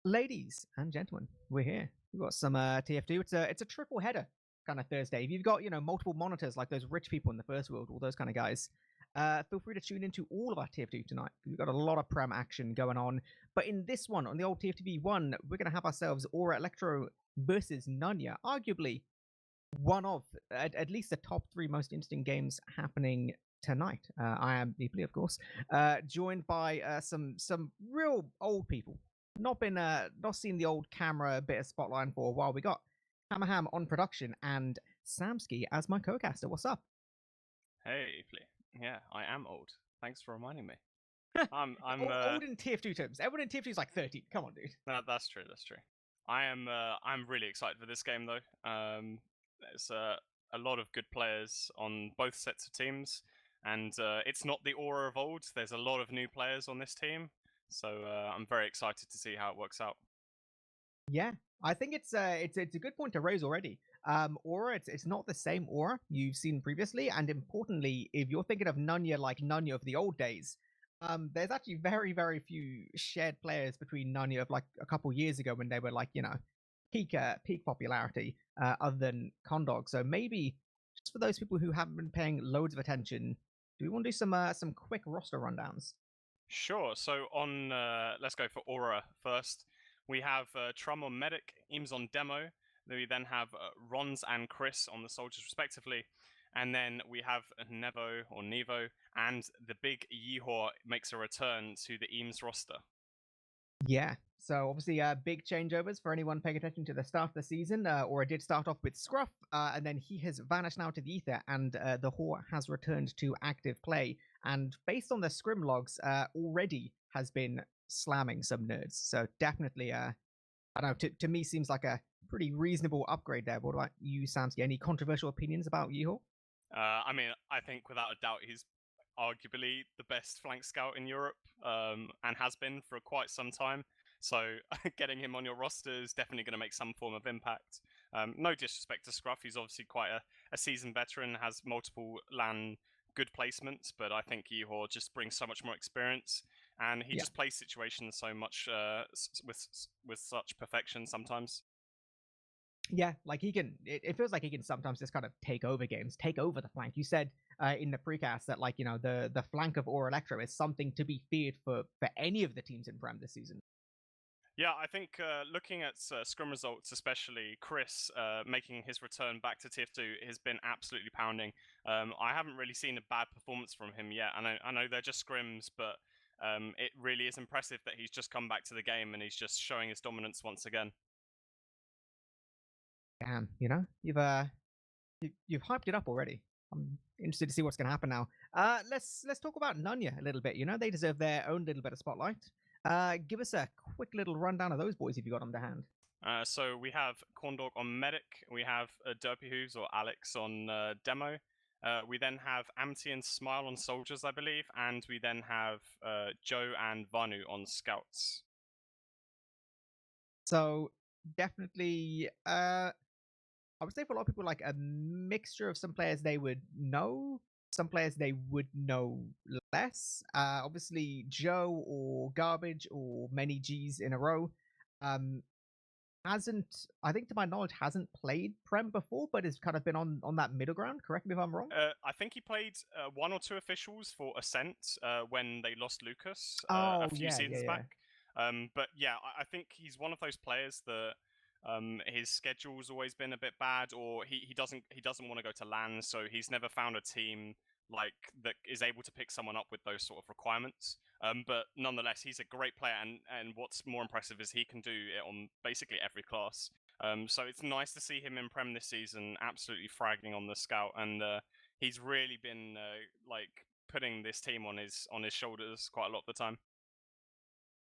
Ladies and gentlemen, we're here. We've got some TF2. It's a triple header kind of Thursday. If you've got multiple monitors like those rich people in the first world, all those kind of guys, feel free to tune into all of our TF2 tonight. We've got a lot of Prem action going on. But in this one, on the old TF2V1, we're going to have ourselves Ora Elektro versus Nunya. Arguably one of at least the top three most interesting games happening tonight. I am eepily, of course, joined by some real old people. Not seen the old camera bit of spotlight for a while. We got Hamaham on production and Samski as my co-caster. What's up? Hey, eepily. Yeah, I am old. Thanks for reminding me. I'm old in TF2 terms. Everyone in TF2 is like 30. Come on, dude. No, that's true. That's true. I'm really excited for this game though. There's a lot of good players on both sets of teams, and it's not the Aura of old. There's a lot of new players on this team, so I'm very excited to see how it works out. Yeah, I think it's a good point to raise already. Aura, it's not the same Aura you've seen previously, and importantly, if you're thinking of Nunya like Nunya of the old days, there's actually very few shared players between Nunya of like a couple years ago when they were like peak popularity, other than Condog. So maybe just for those people who haven't been paying loads of attention, do we want to do some quick roster rundowns? Sure. So on let's go for Aura first. We have Trum on Medic, Eames on Demo. We then have Rons and Chris on the Soldiers respectively. And then we have Nevo or Nevo, and the big Yeehor makes a return to the Eames roster. Yeah, so obviously big changeovers for anyone paying attention to the start of the season. Or it did start off with Scruff, and then he has vanished now to the ether, and the Whore has returned to active play. And based on the scrim logs, already has been slamming some nerds. So definitely, I don't know, to me seems like a pretty reasonable upgrade there. What about you, Samski? Any controversial opinions about Yeehor? I mean, I think without a doubt he's arguably the best flank scout in Europe, and has been for quite some time. So getting him on your roster is definitely going to make some form of impact. No disrespect to Scruff, he's obviously quite a seasoned veteran, has multiple LAN good placements, but I think Yeehor just brings so much more experience, and he just plays situations so much with such perfection sometimes. Yeah, like he can. It feels like he can sometimes just kind of take over games, take over the flank. You said in the precast that the flank of Ora Elektro is something to be feared for any of the teams in Prem this season. Yeah, I think looking at scrum results, especially Chris making his return back to TF2 has been absolutely pounding. I haven't really seen a bad performance from him yet. I know they're just scrims, but it really is impressive that he's just come back to the game and he's just showing his dominance once again. Damn, you've hyped it up already. I'm interested to see what's going to happen now. Let's talk about Nunya a little bit. They deserve their own little bit of spotlight. Give us a quick little rundown of those boys if you got them to hand. So we have Corndog on Medic, we have Derpy Hooves or Alex on Demo, we then have Amty and Smile on Soldiers, I believe, and we then have Joe and Vanu on Scouts. So definitely, I would say for a lot of people, like a mixture of some players they would know, some players they would know less. Obviously, Joe or Garbage or many G's in a row. I think to my knowledge, hasn't played Prem before, but has kind of been on that middle ground. Correct me if I'm wrong. I think he played one or two officials for Ascent when they lost Lucas a few seasons back. But yeah, I think he's one of those players that his schedule's always been a bit bad, or he doesn't want to go to LAN, so he's never found a team like that is able to pick someone up with those sort of requirements. But nonetheless, he's a great player, and what's more impressive is he can do it on basically every class. So it's nice to see him in Prem this season, absolutely fragging on the Scout, and he's really been like putting this team on his shoulders quite a lot of the time.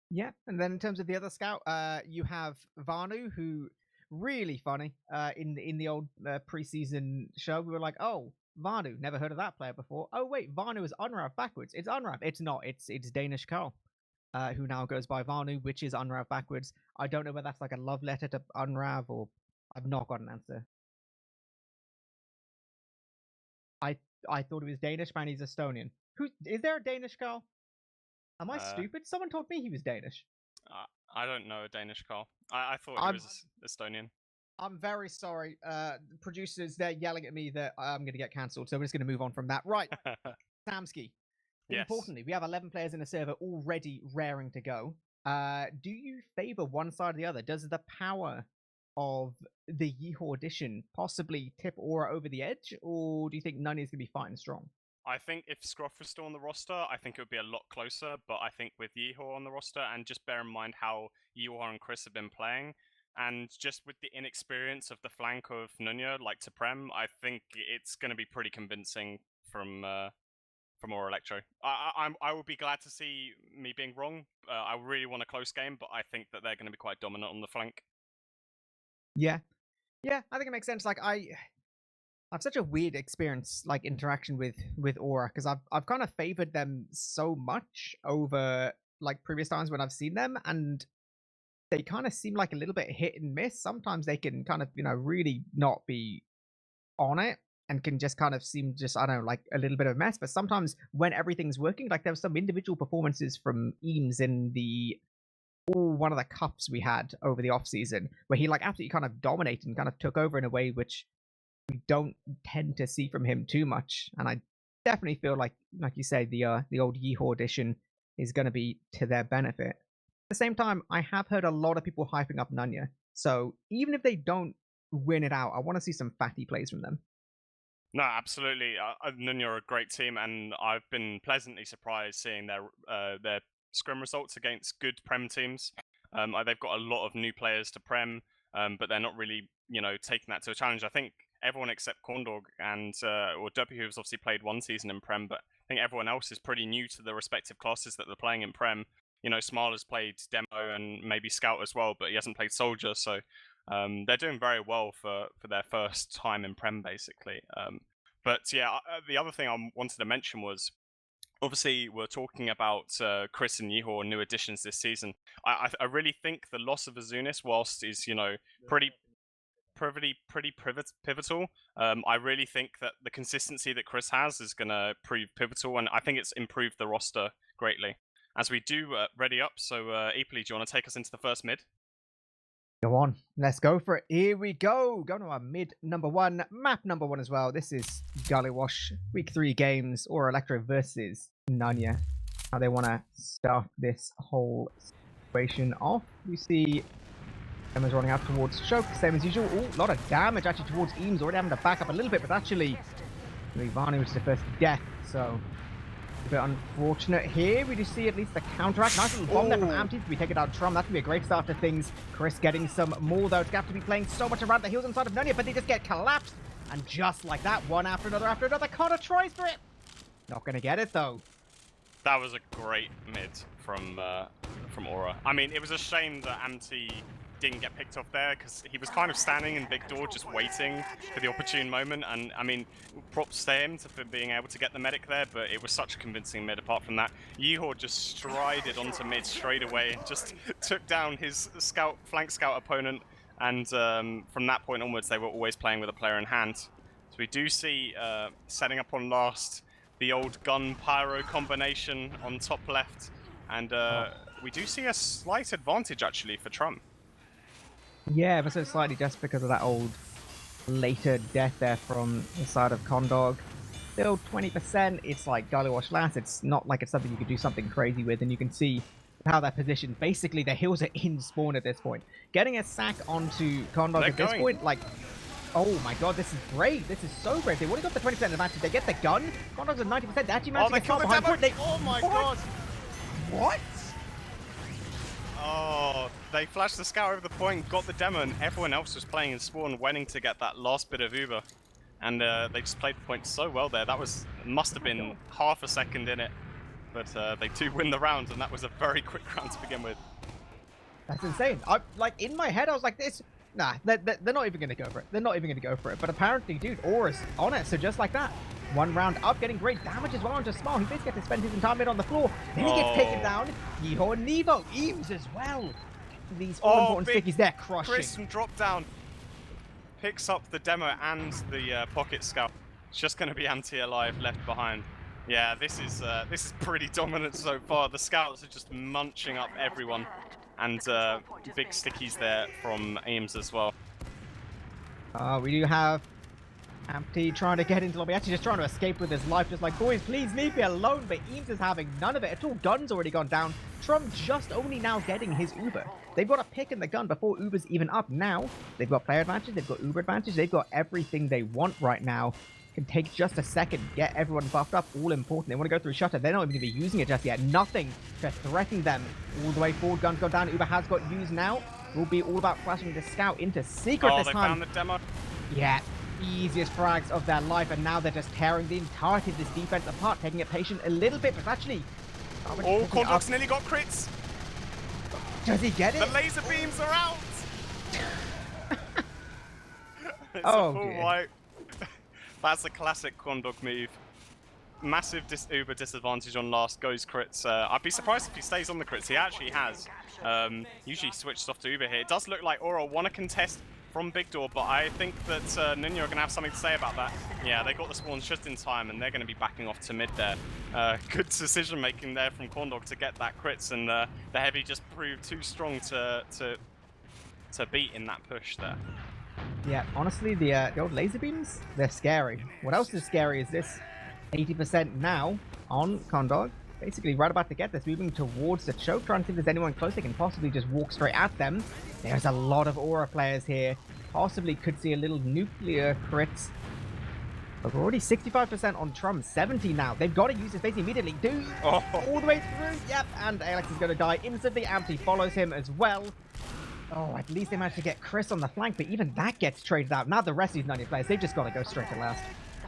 Yeah, and then in terms of the other Scout, you have Vanu, who really funny. In the old preseason show, we were like, oh, Vanu, never heard of that player before. Oh wait, Vanu is Unrav backwards. It's Unrav. It's not. It's Danish Carl, who now goes by Vanu, which is Unrav backwards. I don't know whether that's like a love letter to Unrav or I've not got an answer. I thought he was Danish, man. He's Estonian. Who is there a Danish Carl? Am I stupid? Someone told me he was Danish. I don't know a Danish car. I thought he was Estonian. I'm very sorry. Producers, they're yelling at me that I'm going to get cancelled, so we're just going to move on from that. Right. Samski. Yes. Importantly, we have 11 players in the server already raring to go. Do you favor one side or the other? Does the power of the Yeehor edition possibly tip Ora over the edge, or do you think Nunya's going to be fighting strong? I think if Scruff was still on the roster, I think it would be a lot closer. But I think with Yeehor on the roster, and just bear in mind how Yeehor and Chris have been playing, and just with the inexperience of the flank of Nunya, like to Prem, I think it's going to be pretty convincing from Ora Elektro. I would be glad to see me being wrong. I really want a close game, but I think that they're going to be quite dominant on the flank. Yeah, I think it makes sense. Like I've such a weird experience, like interaction with Ora, because I've kind of favored them so much over like previous times when I've seen them, and they kind of seem like a little bit hit and miss. Sometimes they can kind of really not be on it and can just kind of seem just I don't know like a little bit of a mess. But sometimes when everything's working, like there was some individual performances from Eames in the one of the cups we had over the off season where he like absolutely kind of dominated and kind of took over in a way which we don't tend to see from him too much. And I definitely feel like you say, the old Yeehor edition is going to be to their benefit. At the same time, I have heard a lot of people hyping up Nunya. So even if they don't win it out, I want to see some fatty plays from them. No, absolutely. Nunya are a great team, and I've been pleasantly surprised seeing their scrim results against good Prem teams. They've got a lot of new players to Prem, but they're not really, taking that to a challenge. I think everyone except Corndog and or W, who's obviously played one season in Prem, but I think everyone else is pretty new to the respective classes that they're playing in Prem. Smile has played Demo and maybe Scout as well, but he hasn't played Soldier, so they're doing very well for their first time in Prem, basically. But yeah, the other thing I wanted to mention was, obviously, we're talking about Chris and Yeehor, new additions this season. I really think the loss of Azunis, whilst is pretty pivotal. I really think that the consistency that Chris has is going to prove pivotal, and I think it's improved the roster greatly. As we do ready up, so eepily, do you want to take us into the first mid? Go on, let's go for it. Here we go. Going to our mid number one, map number one as well. This is Gullywash, week 3 games, Ora Elektro versus Nunya. How they want to start this whole situation off. We see Emma's running out towards Choke, same as usual. Oh, a lot of damage actually towards Eames, already having to back up a little bit, but actually Ivani was the first death, so a bit unfortunate here. We do see at least the counteract. Nice little bomb there from Amty to be taken out Trum. That could be a great start to things. Chris getting some more though. It's going to have to be playing so much around the heels inside of Nunya, but they just get collapsed. And just like that, one after another, Connor tries for it. Not going to get it though. That was a great mid from Ora. I mean, it was a shame that Amty didn't get picked off there because he was kind of standing in big door just waiting for the opportune moment, and I mean, props to him for being able to get the medic there, but it was such a convincing mid. Apart from that, Yeehor just strided onto mid straight away, just took down his flank scout opponent, and from that point onwards they were always playing with a player in hand. So we do see setting up on last the old gun pyro combination on top left, and we do see a slight advantage actually for Trump. Yeah, but so slightly just because of that old later death there from the side of Condog. Still 20%, it's like Gullywash last. It's not like it's something you could do something crazy with, and you can see how they're positioned. Basically, the hills are in spawn at this point. Getting a sack onto Condog at this point, like, oh my god, this is great. This is so great. They would have got the 20% advantage. They get the gun. Condog's at 90%. They actually managed to get behind point. Oh my god! What? Oh, they flashed the scout over the point, got the demo, and everyone else was playing in spawn, waiting to get that last bit of Uber. And they just played the point so well there. That must have been half a second in it. But they do win the round, and that was a very quick round to begin with. That's insane. Like, in my head, I was like, nah, they're not even going to go for it. They're not even going to go for it. But apparently, dude, Aura's on it. So just like that, one round up, getting great damage as well onto Smile. He basically gets to spend his entire mid on the floor. Then he gets taken down. Yeehor and Nevo. Eames as well. These all-important stickies there, crushing. Chris from drop down picks up the demo and the pocket scout. It's just going to be Amty alive left behind. Yeah, this is pretty dominant so far. The scouts are just munching up everyone. and big stickies there from Ames as well. We do have Empty trying to get into lobby, actually just trying to escape with his life, just like, boys, please leave me alone, but Eames is having none of it at all. Gun's already gone down. Trump just only now getting his Uber. They've got a pick in the gun before Uber's even up. Now, they've got player advantage, they've got Uber advantage, they've got everything they want right now. Can take just a second, get everyone buffed up, all important. They want to go through Shutter, they're not even going to be using it just yet. Nothing to threaten them all the way forward. Guns go down, Uber has got used now. Will be all about flashing the scout into secret this time. Oh, they found the demo. Yeah. Easiest frags of their life, and now they're just tearing the entirety of this defense apart, taking it patient a little bit, but actually... Oh, Corndog's nearly got crits! Does he get it? The laser beams are out! It's oh, a full dear. wipe. That's a classic Corndog move. Massive Uber disadvantage on last goes crits. I'd be surprised if he stays on the crits. He actually has. Usually switches off to Uber here. It does look like Ora want to contest from Big Door, but I think that Nunya are going to have something to say about that. Yeah, they got the spawn just in time, and they're going to be backing off to mid there. Good decision making there from Corndog to get that crits, and the heavy just proved too strong to beat in that push there. Yeah, honestly, the old laser beams, they're scary. What else is scary is this 80% now on Corndog. Basically right about to get this, moving towards the choke, trying to see if there's anyone close. They can possibly just walk straight at them. There's a lot of Ora players here. Possibly could see a little nuclear crits. But we're already 65% on Trum, 70 now. They've got to use this base immediately. Dude, all the way through. Yep, and Alex is going to die instantly. Empty follows him as well. Oh, at least they managed to get Chris on the flank, but even that gets traded out. Now the rest of these Nunya players, they've just got to go straight to last.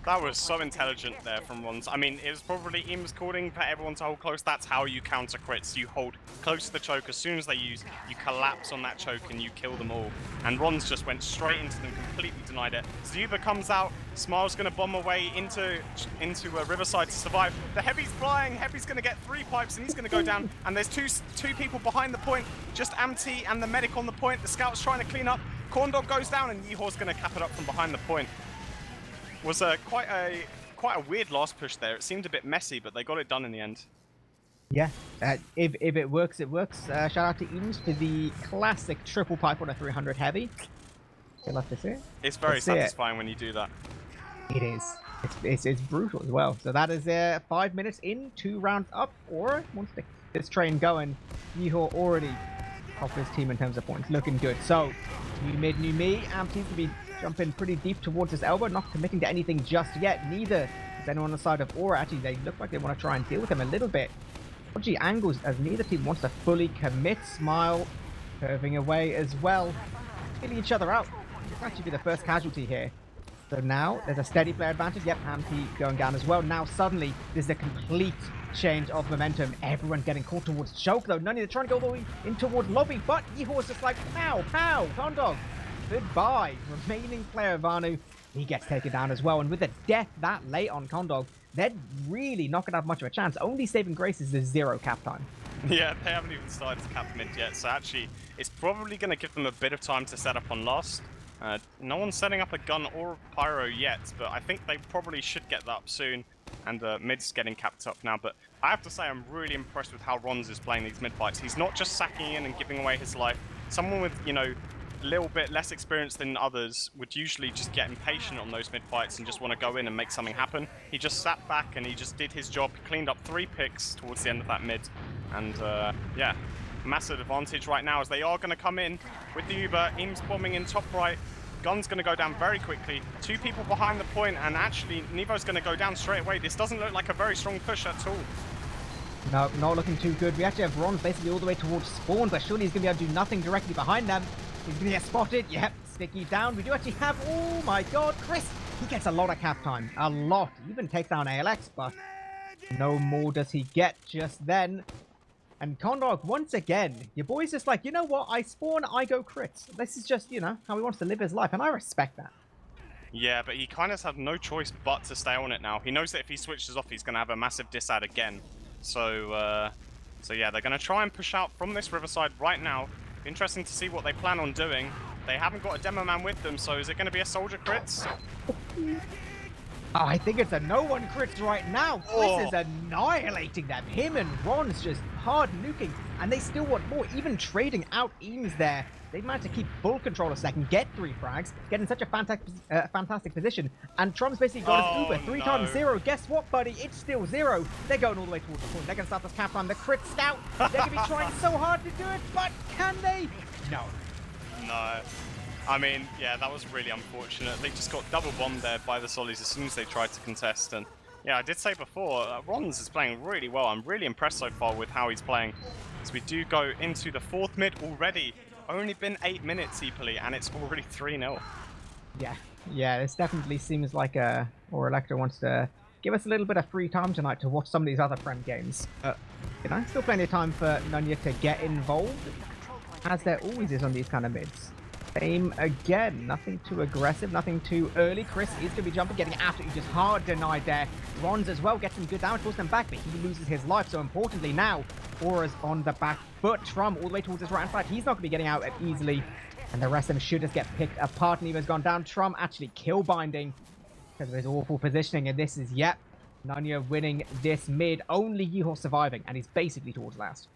That was so intelligent there from Rons. I mean, it was probably Eames calling for everyone to hold close. That's how you counter crits. You hold close to the choke. As soon as they use, you collapse on that choke and you kill them all. And Rons just went straight into them, completely denied it. Zuba comes out. Smile's going to bomb away into Riverside to survive. The Heavy's flying. Heavy's going to get 3 pipes and he's going to go down. And there's two people behind the point. Just Amty and the medic on the point. The scout's trying to clean up. Corndog goes down and Yeehaw's going to cap it up from behind the point. Was quite a weird last push there. It seemed a bit messy, but they got it done in the end. Yeah, if it works, it works. Shout out to Eames for the classic triple pipe on a 300 heavy. You'll love to see it. It's very satisfying when you do that. It is. It's brutal as well. So that is 5 minutes in, 2 rounds up. Or wants to get this train going. Yeehaw already off his team in terms of points, looking good. So new mid, new me. Amp seems to be jumping pretty deep towards his elbow, not committing to anything just yet. Neither is anyone on the side of Ora. Actually, they look like they want to try and deal with him a little bit. Dodgy angles as neither team wants to fully commit. Smile curving away as well, killing each other out. This will actually be the first casualty here. So now there's a steady player advantage. Yep, Hamty going down as well. Now suddenly there's a complete change of momentum. Everyone getting caught towards choke though. Nunya, they're trying to go all the way in towards lobby, but Yeehaw's just like pow, pow, Corndog. Goodbye. Remaining player Vanu, he gets taken down as well. And with a death that late on Corndog, they're really not going to have much of a chance. Only saving grace is the 0 cap time. Yeah, they haven't even started to cap mid yet, so actually it's probably going to give them a bit of time to set up on last. No one's setting up a gun or pyro yet, but I think they probably should get that up soon. And mid's getting capped up now, but I have to say I'm really impressed with how Rons is playing these mid fights. He's not just sacking in and giving away his life. Someone with, you know, a little bit less experience than others would usually just get impatient on those mid fights and just want to go in and make something happen. He just sat back and he just did his job. He cleaned up 3 picks towards the end of that mid, and yeah, massive advantage right now as they are going to come in with the Uber. Eames bombing in top right. Gun's going to go down very quickly. 2 people behind the point, and actually Nevo's going to go down straight away. This doesn't look like a very strong push at all. No, not looking too good. We actually have Ron basically all the way towards spawn, but surely he's going to be able to do nothing directly behind them. He's going to get spotted. Yep, sticky down. We do actually have, oh my god, Chris. He gets a lot of cap time. A lot. He even takes down ALX, but no more does he get just then. And Corndog, once again, your boy's just like, you know what? I spawn, I go crits. This is just, you know, how he wants to live his life, and I respect that. Yeah, but he kind of has no choice but to stay on it now. He knows that if he switches off, he's going to have a massive disad again. So yeah, they're going to try and push out from this Riverside right now. Interesting to see what they plan on doing. They haven't got a demo man with them, so is it going to be a soldier crits? Oh, I think it's a no-one crits right now. Chris is annihilating them. Him and Ron's just hard nuking, and they still want more, even trading out Eames there. They've managed to keep full control a second, get 3 frags, get in such a fantastic position, and Trump's basically got his Uber 3 times 0. Guess what, buddy? It's still 0. They're going all the way towards the point. They're going to start this cap on the crit scout. They're going to be trying so hard to do it, but can they? No. No. I mean, yeah, that was really unfortunate. They just got double bombed there by the Solis as soon as they tried to contest. And yeah, I did say before, Rons is playing really well. I'm really impressed so far with how he's playing. As we do go into the 4th mid already. Only been 8 minutes, eepily, and it's already 3-0. Yeah, this definitely seems like Ora Elektro wants to give us a little bit of free time tonight to watch some of these other Prem games. Still plenty of time for Nunya to get involved, as there always is on these kind of mids. Same again, nothing too aggressive, nothing too early. Chris is going to be jumping, getting absolutely just hard denied there. Rons as well gets some good damage, pulls them back, but he loses his life. So importantly now, Aura's on the back foot. Trum all the way towards his right-hand side. He's not going to be getting out easily, and the rest of them should just get picked apart. Neva's gone down. Trum actually kill binding because of his awful positioning, and this is, Nunya winning this mid. Only Yihor surviving, and he's basically towards last.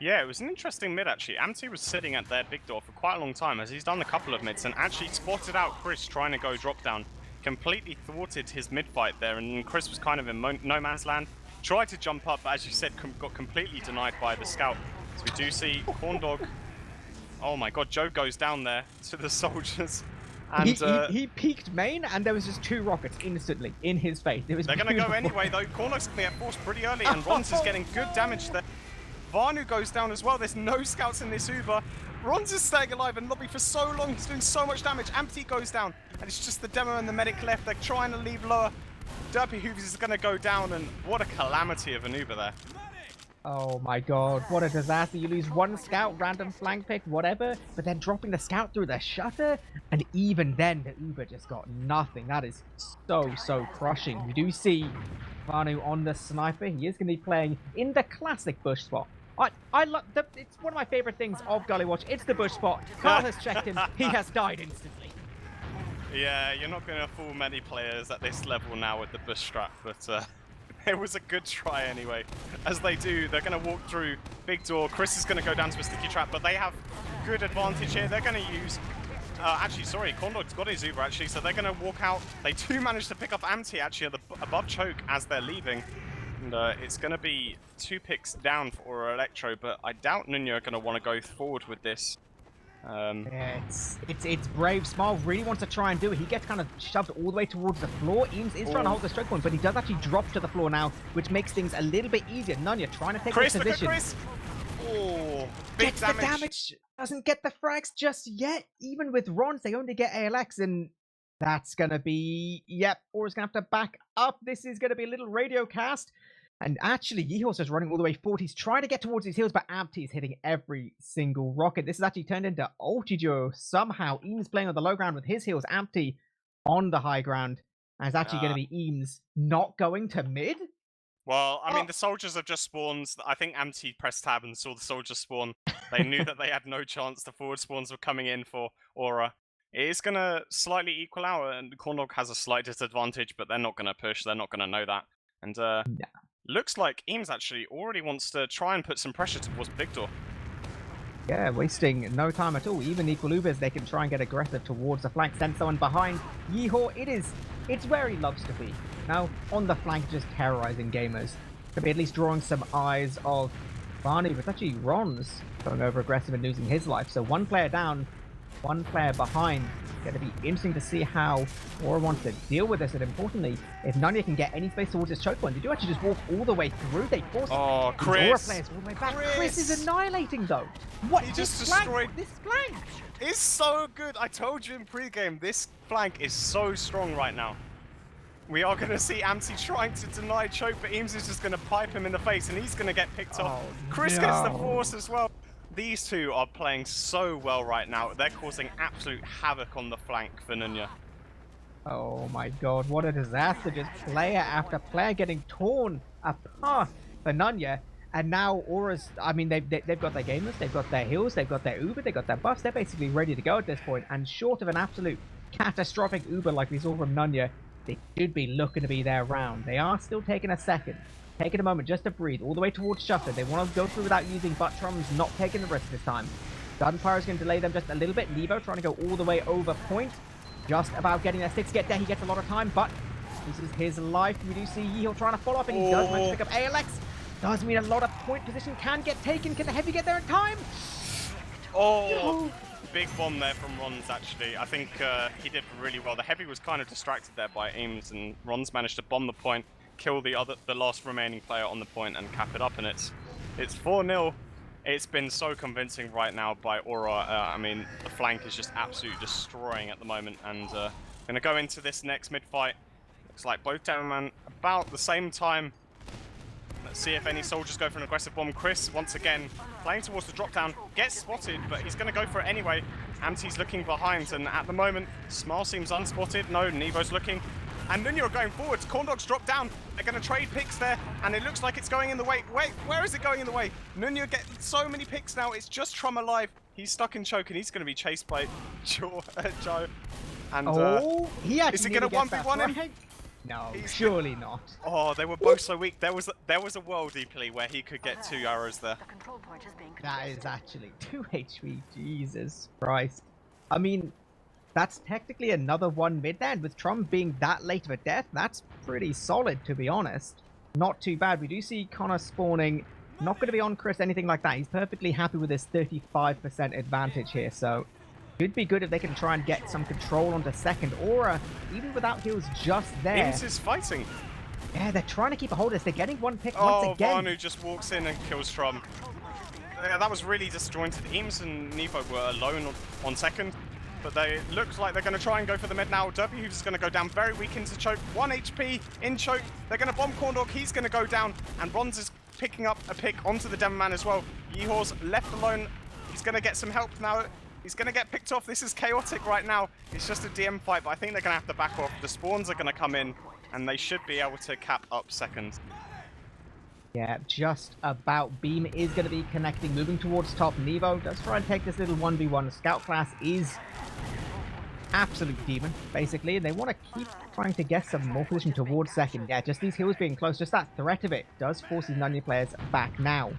Yeah, it was an interesting mid, actually. Amty was sitting at their big door for quite a long time, as he's done a couple of mids, and actually spotted out Chris trying to go drop down. Completely thwarted his mid fight there, and Chris was kind of in no man's land. Tried to jump up, but as you said, got completely denied by the scout. So we do see Corndog. Oh my god, Joe goes down there to the soldiers. And he peeked main, and there was just 2 rockets instantly in his face. It was They're going to go anyway, though. Corndog's going to get forced pretty early, and Rons is getting good damage there. Vanu goes down as well. There's no scouts in this Uber. Rons is staying alive in lobby for so long. He's doing so much damage. Ampty goes down, and it's just the demo and the medic left. They're trying to leave lower. Derpy Hoovers is going to go down, and what a calamity of an Uber there. Oh my god, what a disaster. You lose 1 scout, random flank pick, whatever, but then dropping the scout through the shutter, and even then the Uber just got nothing. That is so crushing. You do see Vanu on the sniper. He is going to be playing in the classic bush spot. I love it's one of my favorite things of Gully Watch. It's the bush spot. Carl has checked him. He has died instantly. Yeah, you're not going to fool many players at this level now with the bush strat, but it was a good try anyway. As they do, they're going to walk through big door. Chris is going to go down to a sticky trap, but they have good advantage here. They're going to use... actually, sorry, Corndog's got his Uber actually, so they're going to walk out. They do manage to pick up Amty actually at the above choke as they're leaving. And it's going to be 2 picks down for Ora Elektro, but I doubt Nunya are going to want to go forward with this. Yeah, it's brave. Smile really wants to try and do it. He gets kind of shoved all the way towards the floor. Eames is trying to hold the stroke point, but he does actually drop to the floor now, which makes things a little bit easier. Nunya trying to take the position. Chris! Oh, big damage. The damage. Doesn't get the frags just yet. Even with Rons, they only get ALX, and that's going to be... Ora's going to have to back up. This is going to be a little radio cast. And actually, Yihor's just running all the way forward. He's trying to get towards his heels, but Ampty is hitting every single rocket. This has actually turned into Ultijo somehow. Eames playing on the low ground with his heels. Ampty on the high ground. And it's actually going to be Eames not going to mid? Well, I mean, the soldiers have just spawned. I think Ampty pressed tab and saw the soldiers spawn. They knew that they had no chance. The forward spawns were coming in for Ora. It is going to slightly equal out, and Corndog has a slight disadvantage, but they're not going to push. They're not going to know that. And looks like Eames actually already wants to try and put some pressure towards Big Door. Yeah, wasting no time at all. Even equal Ubers, they can try and get aggressive towards the flank. Send someone behind. Yihor, it's where he loves to be. Now, on the flank, just terrorizing gamers. Could be at least drawing some eyes of Barney, but it's actually Ron's going over aggressive and losing his life. So 1 player down, 1 player behind. Going to be interesting to see how Ora wants to deal with this, and importantly, if Nunya can get any space towards his choke point, they do actually just walk all the way through. They force Ora players all the way back. Chris is annihilating though. What? He just destroyed this flank. It's so good. I told you in pre-game, this flank is so strong right now. We are going to see Ampty trying to deny choke, but Eames is just going to pipe him in the face, and he's going to get picked off. Chris gets the force as well. These two are playing so well right now. They're causing absolute havoc on the flank for Nunya. Oh my god, what a disaster. Just player after player getting torn apart for Nunya. And now Aura's, I mean, they've got their gamers, they've got their heals, they've got their Uber, they've got their buffs. They're basically ready to go at this point. And short of an absolute catastrophic Uber like we saw from Nunya, They should be looking to be there round. They are still taking a second. Taking a moment just to breathe. All the way towards Shutter. They want to go through without using butt drums, not taking the risk this time. Gunfire's going to delay them just a little bit. Nevo trying to go all the way over point. Just about getting their six get there. He gets a lot of time, but this is his life. We do see Yeehil trying to follow up, and he does manage to pick up ALX. Does mean a lot of point position can get taken. Can the Heavy get there in time? Oh, big bomb there from Rons, actually. I think he did really well. The Heavy was kind of distracted there by Ames, and Rons managed to bomb the point, kill the last remaining player on the point, and cap it up, and it's 4-0. It's been so convincing right now by Ora. I mean, the flank is just absolutely destroying at the moment, and going to go into this next mid-fight. Looks like both Demoman about the same time. Let's see if any soldiers go for an aggressive bomb. Chris, once again, playing towards the drop down, gets spotted, but he's going to go for it anyway. Amti's looking behind, and at the moment, Smile seems unspotted. No, Nevo's looking. And Nunya are going forwards. Corndog's dropped down. They're going to trade picks there, and it looks like it's going in the way. Wait, where is it going in the way? Nunya get so many picks now. It's just Trum alive. He's stuck in choke, and he's going to be chased by Joe. And he actually is he going to 1v1 him? No, surely not. Oh, they were both so weak. There was a world eepily where he could get 2 arrows there. That is actually 2 HP. Jesus Christ. I mean, that's technically another 1 mid there, and with Trum being that late of a death, that's pretty solid, to be honest. Not too bad. We do see Connor spawning. Not going to be on Chris, anything like that. He's perfectly happy with his 35% advantage here, so should be good if they can try and get some control onto second. Aura, even without heals just there. Ames is fighting. Yeah, they're trying to keep a hold of this. They're getting 1 pick once again. Vanu just walks in and kills Trum. Yeah, that was really disjointed. Eames and Nevo were alone on second, but they looks like they're going to try and go for the mid now. Derby who's going to go down very weak into choke. 1 HP in choke. They're going to bomb Corndog. He's going to go down, and Bronze is picking up a pick onto the Demoman as well. Yeehor's left alone. He's going to get some help now. He's going to get picked off. This is chaotic right now. It's just a DM fight, but I think they're going to have to back off. The spawns are going to come in, and they should be able to cap up second. Yeah, just about. Beam is going to be connecting, moving towards top. Nevo does try and take this little 1v1. Scout class is absolute demon, basically, and they want to keep trying to get some more position towards second. Yeah, just these hills being close, just that threat of it does force these Nunya players back now.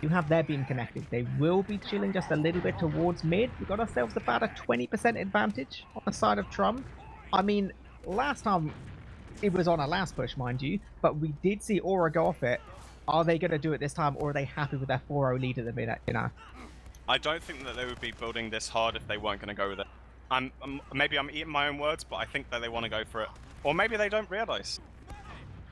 You have their beam connected. They will be chilling just a little bit towards mid. We've got ourselves about a 20% advantage on the side of Trum. I mean, last time it was on a last push, mind you, but we did see Aura go off it. Are they going to do it this time, or are they happy with their 4-0 lead at the minute? You know, I don't think that they would be building this hard if they weren't going to go with it. Maybe I'm eating my own words, but I think that they want to go for it, or maybe they don't realize.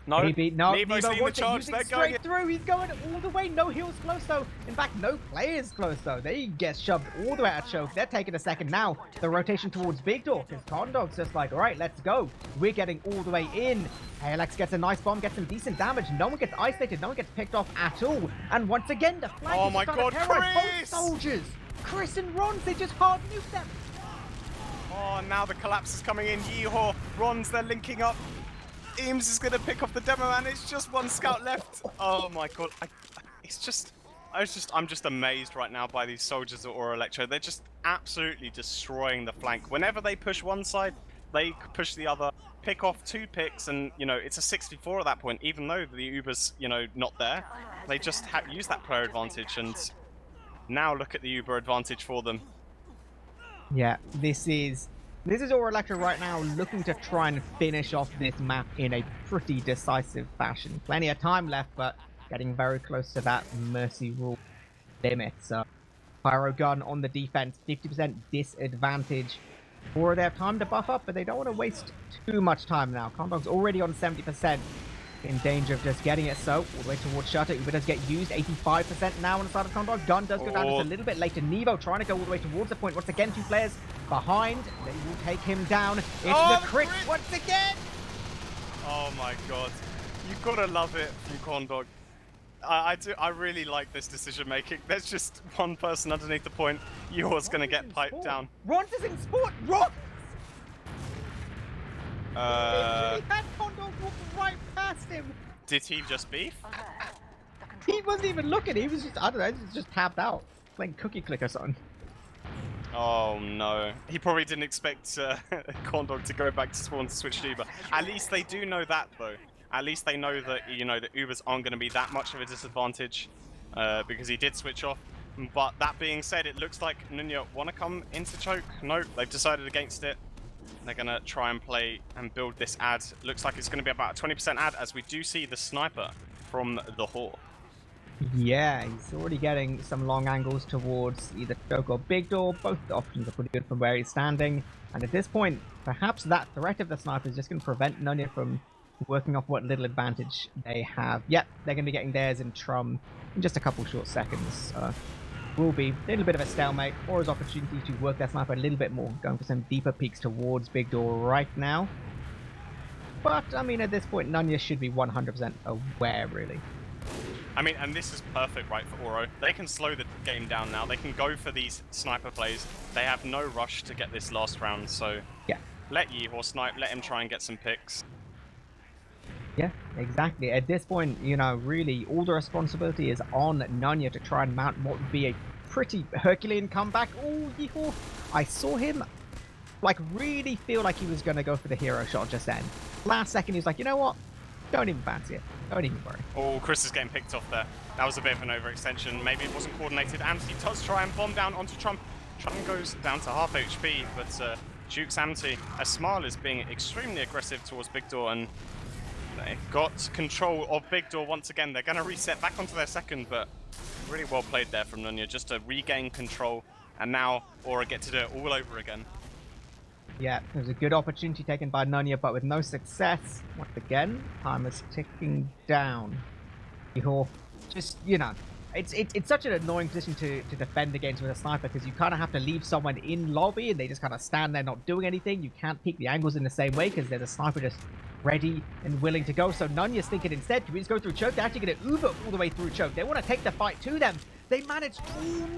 No, maybe no. Nevo's leading the charge. They're going through. He's going all the way. No heals close though. In fact, no players close though. They get shoved all the way out of choke. They're taking a second now. The rotation towards Big Door, because Condog's just like, all right, let's go. We're getting all the way in. Alex gets a nice bomb, gets some decent damage. No one gets isolated. No one gets picked off at all. And once again, the flag oh is my god, Chris! Both soldiers, Chris and Ron, they just hard nuke them. Oh, now the collapse is coming in. Yeehor, Ron's, they're linking up. Eames is going to pick off the Demoman. It's just 1 scout left. Oh my god. I'm just amazed right now by these soldiers of Ora Elektro. They're just absolutely destroying the flank. Whenever they push one side, they push the other, pick off 2 picks, and, you know, it's a 64 at that point, even though the Uber's, you know, not there. They just use that player advantage, and now look at the Uber advantage for them. Yeah, this is Ora Elektro right now looking to try and finish off this map in a pretty decisive fashion. Plenty of time left, but getting very close to that Mercy Rule limit. So, Pyro Gun on the defense, 50% disadvantage. Or they have time to buff up, but they don't want to waste too much time now. Condog's already on 70%. In danger of just getting it, so all the way towards Shutter. Uber does get used, 85% now on the side of Condog. Gun does go down just a little bit later. Nevo trying to go all the way towards the point. Once again, 2 players behind. They will take him down. It's the crit once again. Oh my god. You've got to love it from Condog. I really like this decision making. There's just 1 person underneath the point. Yours going to get piped down. Ron is in sport. Ron! He had Condog walk right past him. Did he just beef? He wasn't even looking. He was just, I don't know, just tapped out. Playing cookie click or something. Oh no, he probably didn't expect Corndog to go back to spawn to switch to Uber. At least they do know that though. At least they know that, you know, the Ubers aren't going to be that much of a disadvantage because he did switch off. But that being said, it looks like Nunya want to come into choke. No, they've decided against it. They're going to try and play and build this ad. Looks like it's going to be about a 20% ad as we do see the sniper from the Hawk. Yeah, he's already getting some long angles towards either choke or big door. Both the options are pretty good from where he's standing. And at this point, perhaps that threat of the sniper is just going to prevent Nunya from working off what little advantage they have. Yep, they're going to be getting theirs in Trum in just a couple short seconds. Will be a little bit of a stalemate, or his opportunity to work that sniper a little bit more, going for some deeper peeks towards big door right now. But, I mean, at this point, Nunya should be 100% aware, really. I mean, and this is perfect, right, for Oro. They can slow the game down now. They can go for these sniper plays. They have no rush to get this last round, so yeah, let Yeehor snipe, let him try and get some picks. Yeah, exactly. At this point, you know, really, all the responsibility is on Nunya to try and mount what would be a pretty Herculean comeback. Oh, Yeehor! I saw him, like, really feel like he was going to go for the hero shot just then. Last second, he was like, you know what? Don't even fancy it. Don't even worry. Oh, Chris is getting picked off there. That was a bit of an overextension. Maybe it wasn't coordinated. Amty does try and bomb down onto Trump. Trump goes down to half HP, but Jukes Amty, as Smile is being extremely aggressive towards Big Door, and they got control of Big Door once again. They're going to reset back onto their second, but really well played there from Nunya, just to regain control, and now Ora get to do it all over again. Yeah, it was a good opportunity taken by Nunya, but with no success. Once again, time is ticking down. Yeehor, just, you know, it's such an annoying position to defend against with a sniper, because you kind of have to leave someone in lobby and they just kind of stand there not doing anything. You can't peek the angles in the same way because there's a sniper just ready and willing to go. So Nunya's thinking instead, can we just go through choke? They're actually going to Uber all the way through choke. They want to take the fight to them. They managed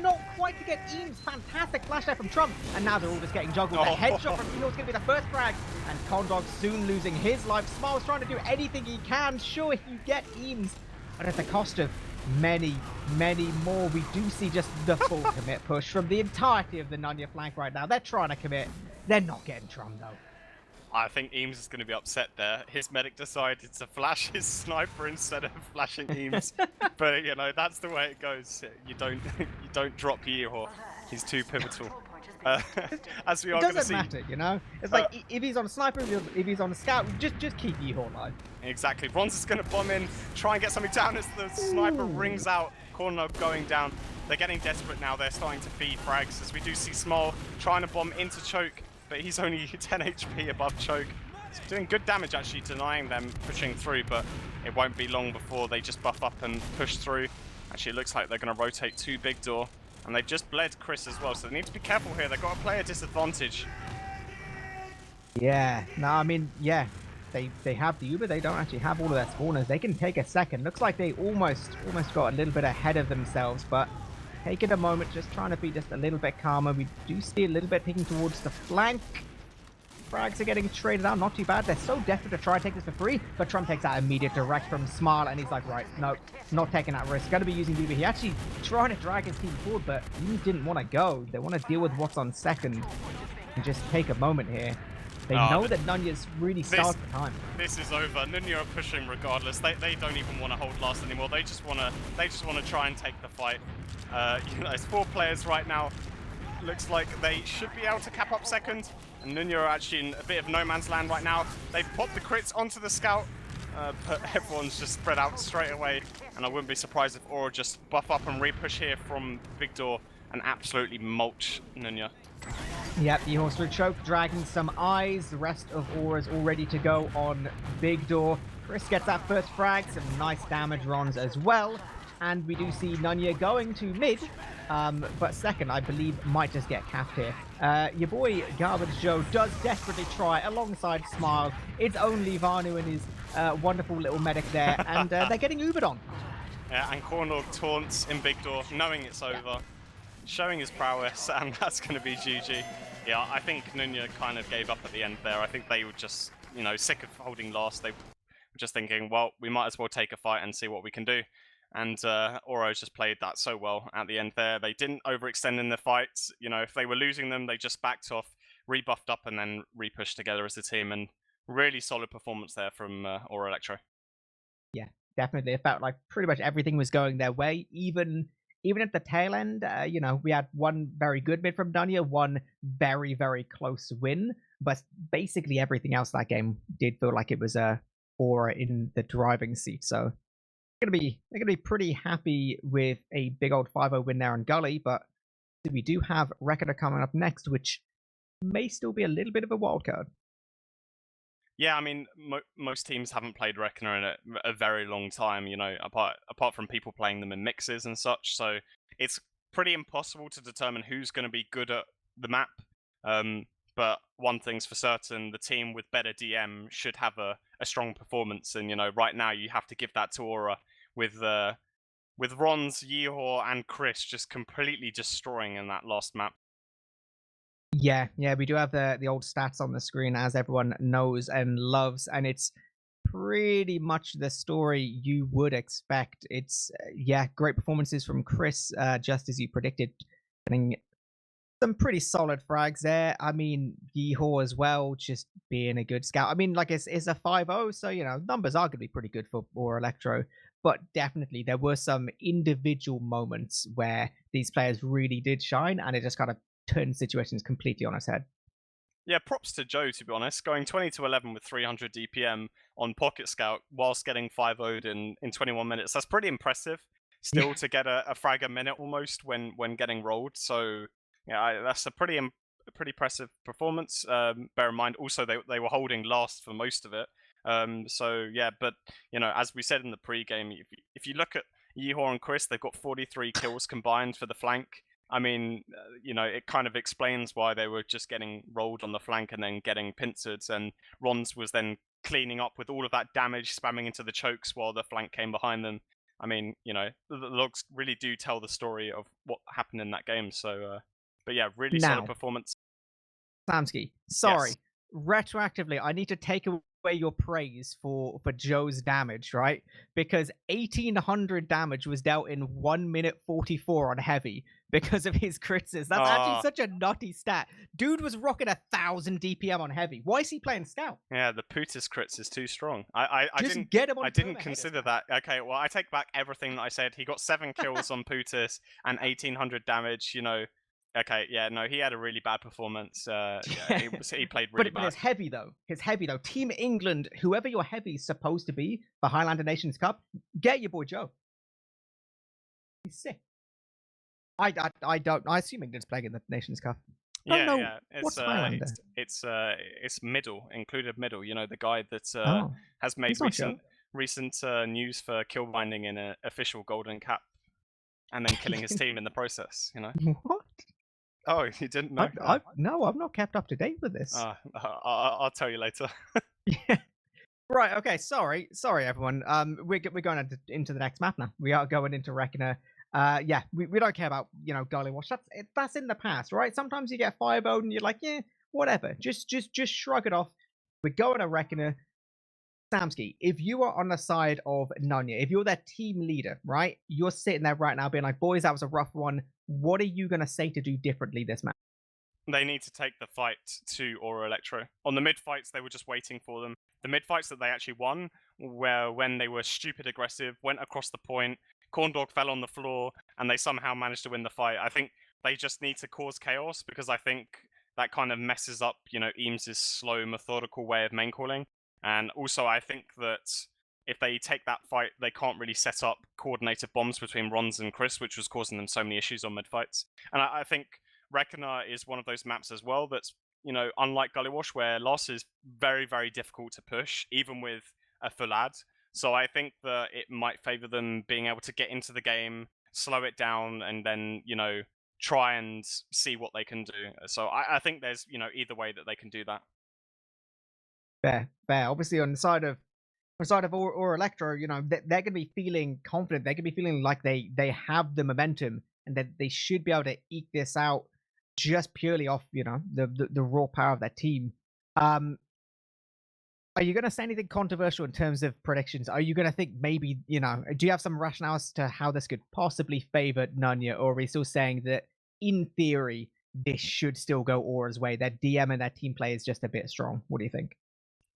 not quite to get Eames. Fantastic flash there from Trump. And now they're all just getting juggled. The headshot from Eames going to be the first frag. And Condog soon losing his life. Smile's trying to do anything he can. Sure, you get Eames, but at the cost of many, many more. We do see just the full commit push from the entirety of the Nunya flank right now. They're trying to commit. They're not getting Trum, though. I think Eames is going to be upset there. His medic decided to flash his sniper instead of flashing Eames. But, you know, that's the way it goes. You don't drop Yeehor. He's too pivotal. As we are going to see. It doesn't matter, you know? It's like, if he's on a sniper, if he's on a scout, just keep Yeehor alive. Exactly. Bronze is going to bomb in, try and get something down as the sniper rings out. Corner going down. They're getting desperate now. They're starting to feed frags, as we do see Small trying to bomb into choke, but he's only 10 HP above choke. He's doing good damage, actually, denying them pushing through, but it won't be long before they just buff up and push through. Actually, it looks like they're going to rotate to Big Door, and they've just bled Chris as well, so they need to be careful here. They've got a player disadvantage. Yeah, no, I mean, yeah, they have the Uber. They don't actually have all of their spawners. They can take a second. Looks like they almost got a little bit ahead of themselves, but take it a moment, just trying to be just a little bit calmer. We do see a little bit peeking towards the flank. Frags are getting traded out, not too bad. They're so desperate to try and take this for free, but Trump takes that immediate direct from Smile, and he's like, right, no, not taking that risk. Gonna be using Uber. He actually trying to drag his team forward, but he didn't want to go. They want to deal with what's on second and just take a moment here. They know that Nunya's really starved for time. This is over. Nunya are pushing regardless. They don't even want to hold last anymore. They just want to try and take the fight. You know, it's 4 players right now. Looks like they should be able to cap up second. And Nunya are actually in a bit of no man's land right now. They've popped the crits onto the scout, but everyone's just spread out straight away. And I wouldn't be surprised if Ora just buff up and re-push here from Big Door and absolutely mulch Nunya. Yep, the horse through choke, dragging some eyes. The rest of Aura's all ready to go on Big Door. Chris gets that first frag, some nice damage runs as well. And we do see Nunya going to mid, but second, I believe, might just get capped here. Your boy Garbage Joe does desperately try alongside Smile. It's only Vanu and his wonderful little medic there, and they're getting Ubered on. Yeah, and Cornog taunts in Big Door, knowing it's over, showing his prowess, and that's going to be GG. Yeah, I think Nunya kind of gave up at the end there. I think they were just, you know, sick of holding last. They were just thinking, well, we might as well take a fight and see what we can do. and Oro just played that so well at the end there. They didn't overextend in the fights. You know, if they were losing them, they just backed off, rebuffed up, and then repushed together as a team. And really solid performance there from Ora Elektro. Yeah, definitely. It felt like pretty much everything was going their way. Even at the tail end, we had one very good mid from Nunya, one very, very close win, but basically everything else that game did feel like it was a Aura in the driving seat. So they're gonna be pretty happy with a big old 5-0 win there on Gully, but we do have Reckoner coming up next, which may still be a little bit of a wild card. Yeah, I mean, most teams haven't played Reckoner in a very long time, you know, apart from people playing them in mixes and such. So it's pretty impossible to determine who's going to be good at the map. But one thing's for certain, the team with better DM should have a strong performance. And, you know, right now you have to give that to Aura with Ron's, Yehor, and Chris just completely destroying in that last map. Yeah, we do have the old stats on the screen, as everyone knows and loves, and it's pretty much the story you would expect. It's great performances from Chris, just as you predicted, getting some pretty solid frags there. I mean, Yeehor as well, just being a good scout. I mean, like it's a 5-0, so numbers are going to be pretty good for Ora Elektro. But definitely, there were some individual moments where these players really did shine, and it just kind of turned situations completely on its head. Yeah, props to Joe, to be honest. Going 20-11 with 300 DPM on Pocket Scout whilst getting 5-0'd in 21 minutes. That's pretty impressive. Still Yeah. to get a frag a minute almost when getting rolled. So yeah, that's a pretty impressive performance. Bear in mind, also they were holding last for most of it. So yeah, but as we said in the pre-game, if you look at Yehor and Chris, they've got 43 kills combined for the flank. I mean, it kind of explains why they were just getting rolled on the flank and then getting pincered, and Rons was then cleaning up with all of that damage, spamming into the chokes while the flank came behind them. I mean, the logs really do tell the story of what happened in that game. So, but yeah, really solid Now, performance. Samski, Yes. sorry. Retroactively, I need to take away your praise for Joe's damage, right? Because 1800 damage was dealt in 1 minute 44 on heavy because of his crits. That's actually such a nutty stat. Dude was rocking 1000 DPM on heavy. Why is he playing scout? Yeah, the Putis crits is too strong. I Just get him on didn't consider that. Okay, well I take back everything that I said. He got 7 kills on Putis and 1800 damage. Okay, yeah, no, he had a really bad performance. He played really but bad. it's heavy though. It's heavy though. Team England, whoever your heavy is supposed to be for Highlander Nations Cup, get your boy Joe. He's sick. I don't. I assume England's playing in the Nations Cup. Yeah. What's Highlander. It's middle, included middle. The guy that has made recent news for kill binding in an official golden cap, and then killing his team in the process. What? Oh, you didn't know? No, I've not kept up to date with this. I'll tell you later. Yeah. Right. Okay. Sorry, everyone. We're going into the next map now. We are going into Reckoner. We don't care about Golly Wash. That's in the past, right? Sometimes you get firebowed and you're like, yeah, whatever. Just shrug it off. We're going to Reckoner. Samski, if you are on the side of Nunya, if you're their team leader, right? You're sitting there right now being like, boys, that was a rough one. What are you gonna say to do differently this match? They need to take the fight to Ora Elektro. On the mid fights, they were just waiting for them. The mid fights that they actually won were when they were stupid aggressive, went across the point, Corndog fell on the floor, and they somehow managed to win the fight. I think they just need to cause chaos, because I think that kind of messes up, Eames' slow, methodical way of main calling. And also, I think that if they take that fight, they can't really set up coordinated bombs between Rons and Chris, which was causing them so many issues on mid fights. And I think Reckoner is one of those maps as well that's, unlike Gullywash, where loss is very, very difficult to push, even with a full ad. So I think that it might favor them being able to get into the game, slow it down, and then, try and see what they can do. So I think there's, either way that they can do that. Fair. Obviously, on the side of Ora Elektro, they're going to be feeling confident. They're going to be feeling like they have the momentum and that they should be able to eke this out just purely off, the raw power of that team. Are you going to say anything controversial in terms of predictions? Are you going to think maybe, do you have some rationale as to how this could possibly favor Nunya? Or are we still saying that in theory, this should still go Aura's way? Their DM and their team play is just a bit strong. What do you think?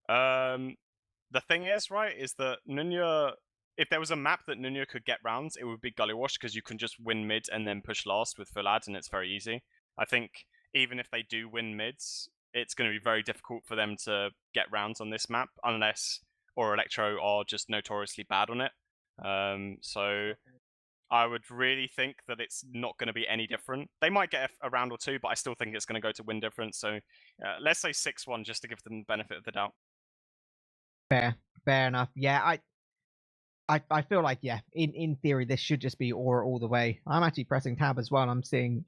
The thing is, right, is that Nunya, if there was a map that Nunya could get rounds, it would be Gully Wash because you can just win mid and then push last with full ads, and it's very easy. I think even if they do win mids, it's going to be very difficult for them to get rounds on this map unless Ora Elektro are just notoriously bad on it. So I would really think that it's not going to be any different. They might get a round or two, but I still think it's going to go to win difference. So let's say 6-1 just to give them the benefit of the doubt. Fair enough. Yeah, I feel like, yeah, in theory, this should just be Aura all the way. I'm actually pressing tab as well. I'm seeing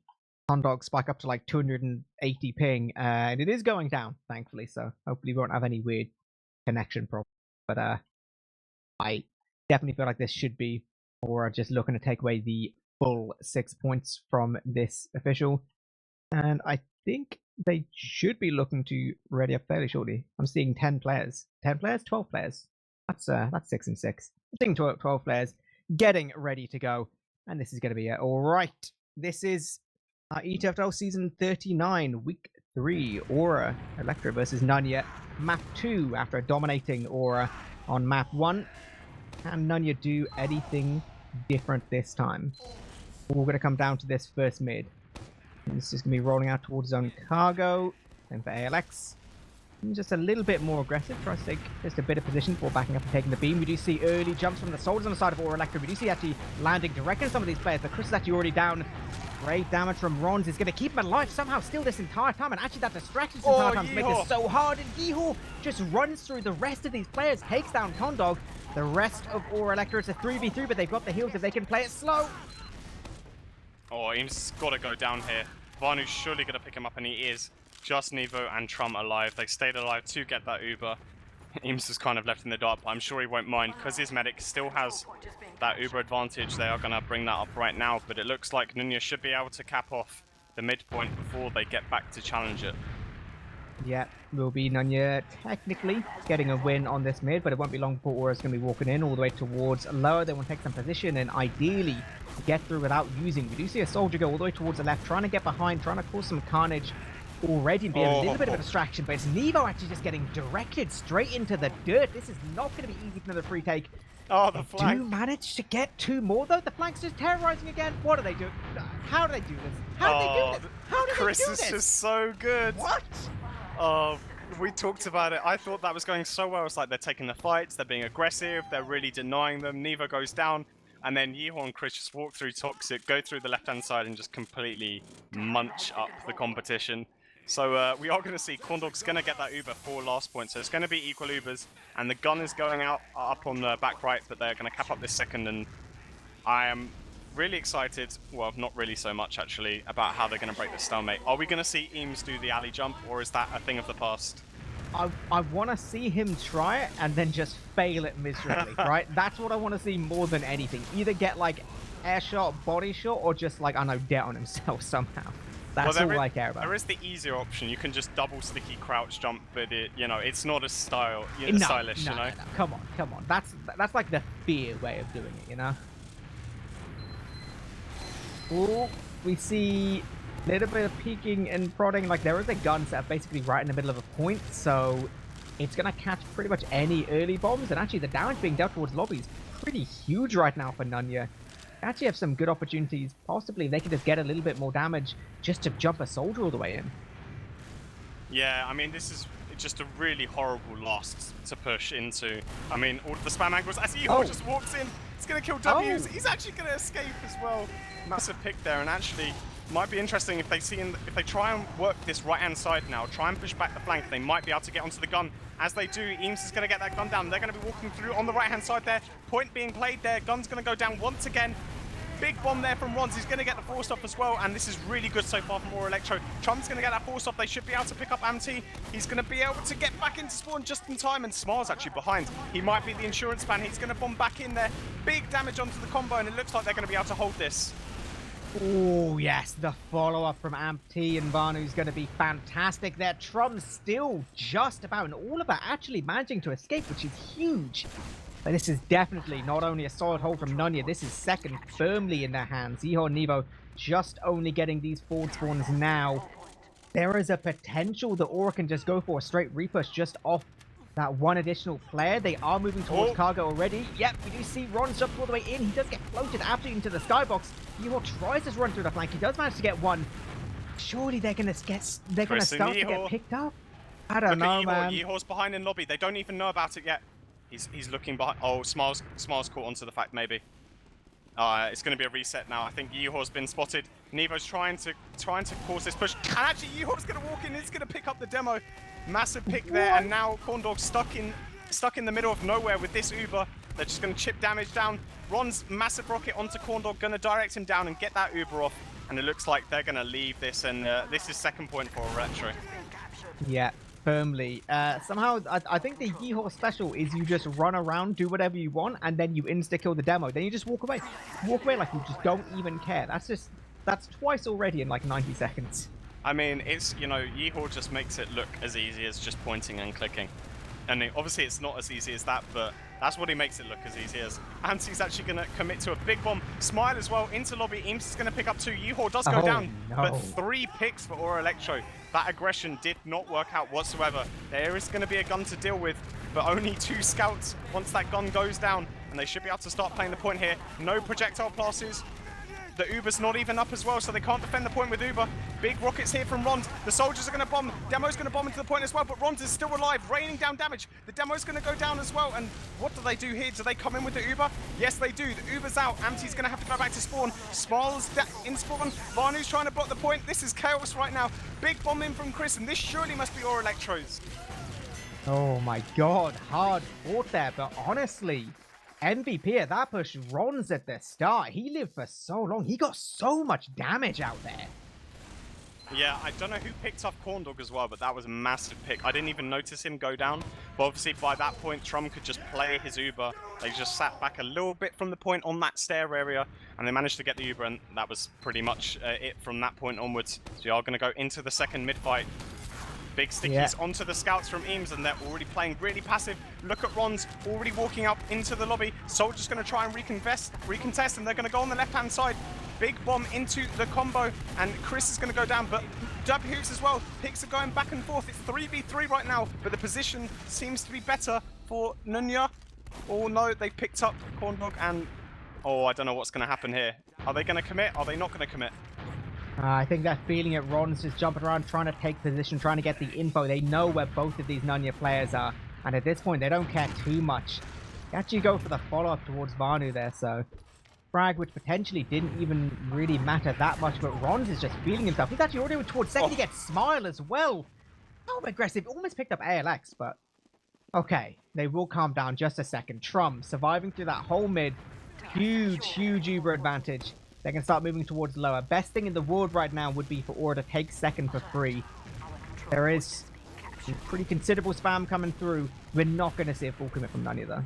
Condog spike up to like 280 ping, and it is going down, thankfully. So hopefully we won't have any weird connection problem. But I definitely feel like this should be Aura just looking to take away the full 6 points from this official. And I think they should be looking to ready up fairly shortly. I'm seeing 10 players. 10 players? 12 players. That's 6 and 6. I'm seeing 12 players getting ready to go. And this is going to be it. All right. This is ETF2L Season 39, Week 3. Ora Elektro versus Nunya. Map 2 after dominating Ora on Map 1. Can Nunya do anything different this time? We're going to come down to this first mid. This is going to be rolling out towards his own cargo. Then for ALX. Just a little bit more aggressive. Try to take just a bit of position before backing up and taking the beam. We do see early jumps from the soldiers on the side of Ora Elektro. We do see actually landing directly on some of these players. But Chris is actually already down. Great damage from Rons is going to keep him alive somehow still this entire time. And actually that distraction this entire time to make this so hard. And Yeehor just runs through the rest of these players. Takes down Condog. The rest of Ora Elektro, it's a 3v3, but they've got the heals if they can play it slow. Oh, he's got to go down here. Vanu's surely going to pick him up, and he is. Just Nevo and Trump alive. They stayed alive to get that Uber. Eames is kind of left in the dark, but I'm sure he won't mind because his medic still has that Uber advantage. They are going to bring that up right now, but it looks like Nunya should be able to cap off the midpoint before they get back to challenge it. Yeah, will be Nunya technically getting a win on this mid, but it won't be long before Aura's going to be walking in all the way towards lower. They want to take some position and ideally get through without using. We do see a soldier go all the way towards the left, trying to get behind, trying to cause some carnage already and be a little bit of a distraction, but it's Nevo actually just getting directed straight into the dirt. This is not going to be easy for another free take. Oh, the flank. Do manage to get 2 more though? The flank's just terrorizing again. What do they do? How do they do this? How do they do this? How do Chris they do this? is just so good. What? Oh, we talked about it. I thought that was going so well. It's like they're taking the fights, they're being aggressive, they're really denying them. Nevo goes down, and then Yeehor and Chris just walk through Toxic, go through the left-hand side, and just completely munch up the competition. So we are going to see Condog's going to get that Uber for last point. So it's going to be equal Ubers, and the gun is going out up on the back right, but they're going to cap up this second, and I am really excited, well, not really so much actually, about how they're going to break this stalemate. Are we going to see Eames do the alley jump, or is that a thing of the past? I want to see him try it and then just fail it miserably, right? That's what I want to see more than anything. Either get like air shot, body shot, or just like, I know, dead on himself somehow. That's all I care about. There is the easier option. You can just double sticky crouch jump, but it's not as stylish, No. Come on. That's like the fear way of doing it, you know? Ooh, we see a little bit of peeking and prodding. Like, there is a gun set up basically right in the middle of a point, so it's going to catch pretty much any early bombs. And actually, the damage being dealt towards lobby is pretty huge right now for Nunya. Actually have some good opportunities. Possibly they can just get a little bit more damage just to jump a soldier all the way in. Yeah, I mean, this is just a really horrible loss to push into. I mean, all of the spam angles. As Yeehor just walks in, it's going to kill W's. He's actually going to escape as well. Massive pick there, and actually might be interesting if they try and work this right-hand side now, try and push back the flank, they might be able to get onto the gun. As they do, Eames is going to get that gun down. They're going to be walking through on the right-hand side there. Point being played there. Gun's going to go down once again. Big bomb there from Rons. He's going to get the force off as well, and this is really good so far from Ora Elektro. Trump's going to get that force off. They should be able to pick up Amty. He's going to be able to get back into spawn just in time, and Smar's actually behind. He might be the insurance man. He's going to bomb back in there. Big damage onto the combo, and it looks like they're going to be able to hold this. Oh, yes, the follow-up from Ampty and Vanu is going to be fantastic there. Trum's still just about, and all of that actually managing to escape, which is huge. But this is definitely not only a solid hold from Nunya, this is second firmly in their hands. Eho and Nevo just only getting these forward spawns now. There is a potential that Ora can just go for a straight repush just off that one additional player. They are moving towards cargo already. Yep, we do see Ron jump all the way in. He does get floated absolutely into the skybox. Eho tries to run through the flank. He does manage to get one. Surely they're gonna start to get picked up. I don't know, man. Yeho's behind in lobby. They don't even know about it yet. He's looking behind. Oh, Smiles caught onto the fact maybe. It's going to be a reset now. I think Yeho's been spotted. Nevo's trying to cause this push. And actually, Yeho's going to walk in. He's going to pick up the demo. Massive pick there, and now Corndog's stuck in the middle of nowhere with this Uber. They're just going to chip damage down. Ron's massive rocket onto Corndog, going to direct him down and get that Uber off. And it looks like they're going to leave this, and this is second point for Ora Elektro. Yeah, firmly. Somehow, I think the Yeho special is you just run around, do whatever you want, and then you insta-kill the demo. Then you just walk away. Walk away like you just don't even care. That's twice already in like 90 seconds. I mean, it's, Yeho just makes it look as easy as just pointing and clicking. And obviously it's not as easy as that, but that's what he makes it look as easy as. Anti's actually going to commit to a big bomb. Smile as well into lobby. Eames is going to pick up 2. Yeho does go down, but 3 picks for Ora Elektro. That aggression did not work out whatsoever. There is going to be a gun to deal with, but only 2 scouts once that gun goes down, and they should be able to start playing the point here. No projectile passes. The Uber's not even up as well, so they can't defend the point with Uber. Big rockets here from Rond. The soldiers are going to bomb. Demo's going to bomb into the point as well, but Rond is still alive, raining down damage. The Demo's going to go down as well, and what do they do here? Do they come in with the Uber? Yes, they do. The Uber's out. Amti's going to have to go back to spawn. Smiles in spawn. Vanu's trying to block the point. This is chaos right now. Big bomb in from Chris, and this surely must be Ora Elektro's. Oh my god, hard fought there, but honestly, MVP at that push, Ron's at the start. He lived for so long. He got so much damage out there. Yeah, I don't know who picked up Corndog as well, but that was a massive pick. I didn't even notice him go down. But obviously by that point, Trum could just play his Uber. They just sat back a little bit from the point on that stair area, and they managed to get the Uber, and that was pretty much it from that point onwards. So you are going to go into the second mid-fight. Big stickies onto the scouts from Eames, and they're already playing really passive. Look at Ron's already walking up into the lobby. Soldier's going to try and recontest, and they're going to go on the left-hand side. Big bomb into the combo, and Chris is going to go down, but Dub Hoops as well. Picks are going back and forth. It's 3v3 right now, but the position seems to be better for Nunya. Oh no, they picked up Corndog, and oh, I don't know what's going to happen here. Are they going to commit? Are they not going to commit? I think that feeling at Ron's just jumping around, trying to take position, trying to get the info. They know where both of these Nunya players are, and at this point, they don't care too much. They actually go for the follow-up towards Vanu there, so frag, which potentially didn't even really matter that much, but Ron's is just feeling himself. He's actually already towards second. He gets Smile as well. So aggressive. Almost picked up ALX, but okay. They will calm down just a second. Trum surviving through that whole mid. Huge Uber advantage. They can start moving towards lower. Best thing in the world right now would be for Ora to take second for free. There is some pretty considerable spam coming through. We're not going to see a full commit from Nunya though.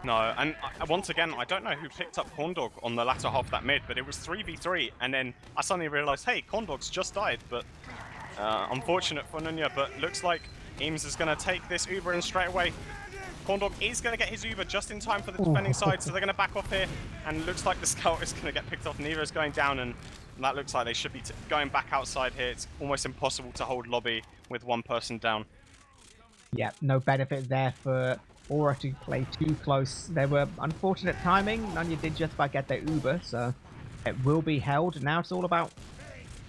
No, and once again, I don't know who picked up Corndog on the latter half of that mid, but it was 3v3, and then I suddenly realized, hey, Corndog's just died, but unfortunate for Nunya, but looks like Eames is going to take this Uber in straight away. Corndog is going to get his Uber just in time for the defending side, so they're going to back off here, and it looks like the scout is going to get picked off. Nero's going down, and that looks like they should be going back outside here. It's almost impossible to hold lobby with one person down. Yeah, no benefit there for Ora to play too close. They were unfortunate timing. Nunya did just about get their Uber, so it will be held. Now it's all about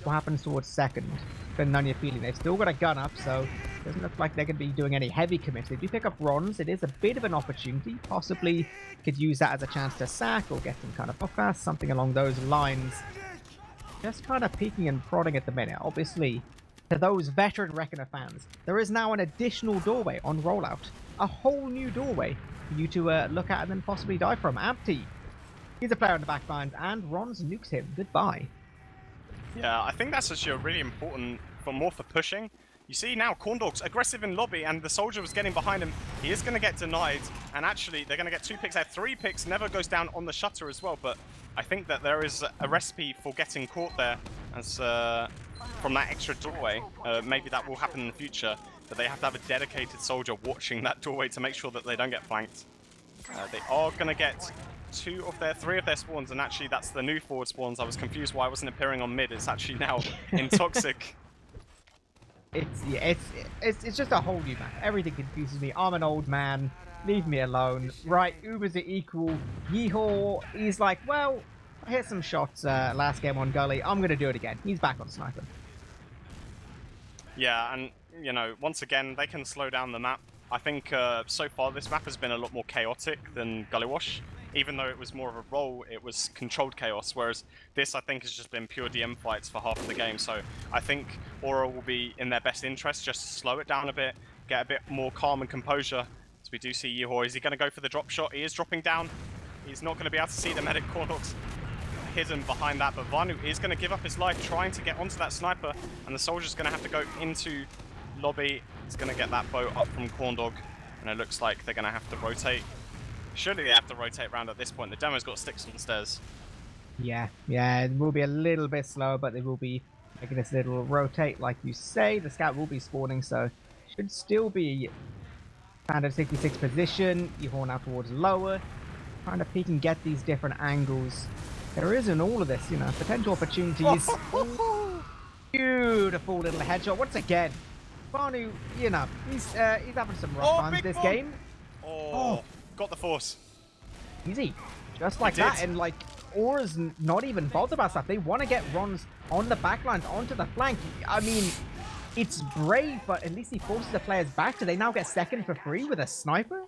what happens towards second. For Nunya feeling they've still got a gun up, so it doesn't look like they're going to be doing any heavy commits. They do pick up Rons. It is a bit of an opportunity. Possibly could use that as a chance to sack or get some kind of off-gas, something along those lines. Just kind of peeking and prodding at the minute. Obviously, to those veteran Reckoner fans, there is now an additional doorway on rollout. A whole new doorway for you to look at and then possibly die from. Ampty, he's a player on the back lines, and Rons nukes him. Goodbye. Yeah, I think that's actually really important for pushing. You see now Corndog's aggressive in lobby, and the soldier was getting behind him. He is going to get denied, and actually they're going to get 2 picks out. 3 picks, never goes down on the shutter as well, but I think that there is a recipe for getting caught there as from that extra doorway. Maybe that will happen in the future, but they have to have a dedicated soldier watching that doorway to make sure that they don't get flanked. They are going to get 3 of their spawns, and actually that's the new forward spawns. I was confused why it wasn't appearing on mid. It's actually now in Toxic. It's just a whole new map. Everything confuses me. I'm an old man. Leave me alone. Right, Ubers are equal. Yeehaw, he's like, well, I hit some shots last game on Gully. I'm going to do it again. He's back on Sniper. Yeah, and, you know, once again, they can slow down the map. I think so far this map has been a lot more chaotic than Gullywash. Even though it was more of a role, it was controlled chaos, whereas this, I think, has just been pure DM fights for half of the game. So I think Ora will be in their best interest, just to slow it down a bit, get a bit more calm and composure. So we do see Yeehaw. Is he going to go for the drop shot? He is dropping down. He's not going to be able to see the medic Corndogs hidden behind that, but Vanu is going to give up his life trying to get onto that sniper, and the soldier's going to have to go into lobby. He's going to get that bow up from Corndog, and it looks like they're going to have to rotate. Surely they have to rotate around at this point. The demo's got sticks on the stairs. Yeah, it will be a little bit slower, but they will be making this little rotate, like you say. The scout will be spawning, so should still be standard 66 position. You horn out towards lower, trying to peek and get these different angles. There is in all of this, you know, potential opportunities. Beautiful little headshot once again. Vanu, you know, he's having some rough times this game. Oh, got the force. Easy. Just like that. And like, Aura's not even bothered about stuff. They want to get runs on the backlines, onto the flank. I mean, it's brave, but at least he forces the players back. Do they now get second for free with a sniper?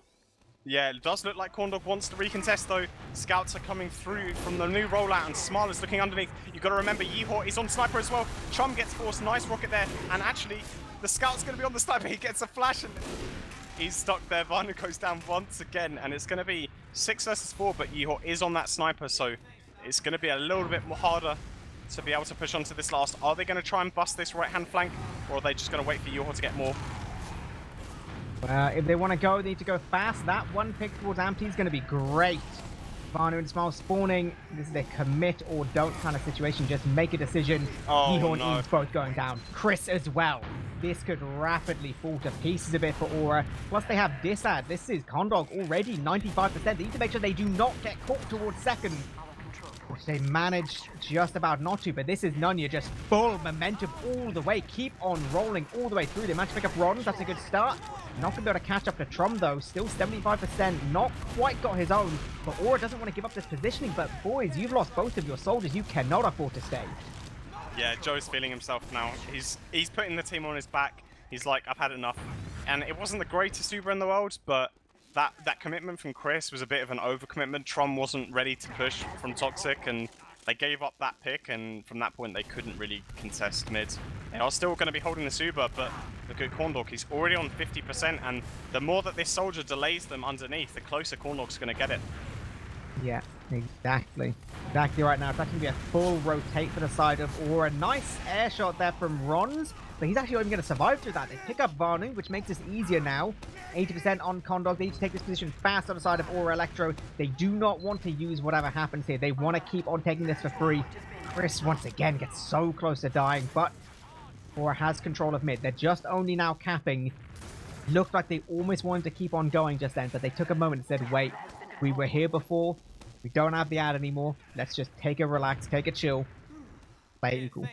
Yeah, it does look like Corndog wants to recontest though. Scouts are coming through from the new rollout, and Smile is looking underneath. You've got to remember, Yeehaw is on sniper as well. Chum gets forced, nice rocket there, and actually, the Scout's going to be on the sniper. He gets a flash, and he's stuck there. Vanu goes down once again, and it's going to be 6 versus 4, but Yeehaw is on that sniper, so it's going to be a little bit more harder to be able to push onto this last. Are they going to try and bust this right-hand flank, or are they just going to wait for Yeehaw to get more? If they want to go, they need to go fast. That one pick towards Ampty is going to be great. Vanu and Smile spawning. This is a commit or don't kind of situation. Just make a decision. Yeehaw and Eames both going down. Chris as well. This could rapidly fall to pieces a bit for Ora. Plus they have Disad. This is Condog already 95%. They need to make sure they do not get caught towards second, which they managed just about not to, but this is Nunya, just full momentum all the way. Keep on rolling all the way through. They managed to pick up Rons. That's a good start. Not going to be able to catch up to Trum, though. Still 75%. Not quite got his own, but Ora doesn't want to give up this positioning. But boys, you've lost both of your soldiers. You cannot afford to stay. Yeah, Joe's feeling himself now. He's putting the team on his back. He's like, I've had enough. And it wasn't the greatest Uber in the world, but that commitment from Chris was a bit of an overcommitment. Trum wasn't ready to push from Toxic, and they gave up that pick, and from that point they couldn't really contest mid. They are still going to be holding this Uber, but look at Corndog. He's already on 50%, and the more that this soldier delays them underneath, the closer Corndog's going to get it. Yeah, exactly. Exactly right now. It's actually going to be a full rotate for the side of Ora. Nice air shot there from Rons, but he's actually not even going to survive through that. They pick up Vanu, which makes this easier now. 80% on Condog. They need to take this position fast on the side of Ora Elektro. They do not want to use whatever happens here. They want to keep on taking this for free. Chris, once again, gets so close to dying, but Ora has control of mid. They're just only now capping. Looked like they almost wanted to keep on going just then, but they took a moment and said, wait, we were here before. We don't have the ad anymore. Let's just take a relax, take a chill. Play equal.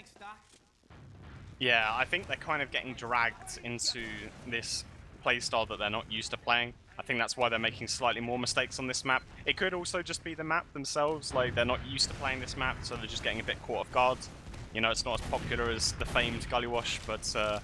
Yeah, I think they're kind of getting dragged into this playstyle that they're not used to playing. I think that's why they're making slightly more mistakes on this map. It could also just be the map themselves, like they're not used to playing this map, so they're just getting a bit caught off guard. You know, it's not as popular as the famed Gullywash, but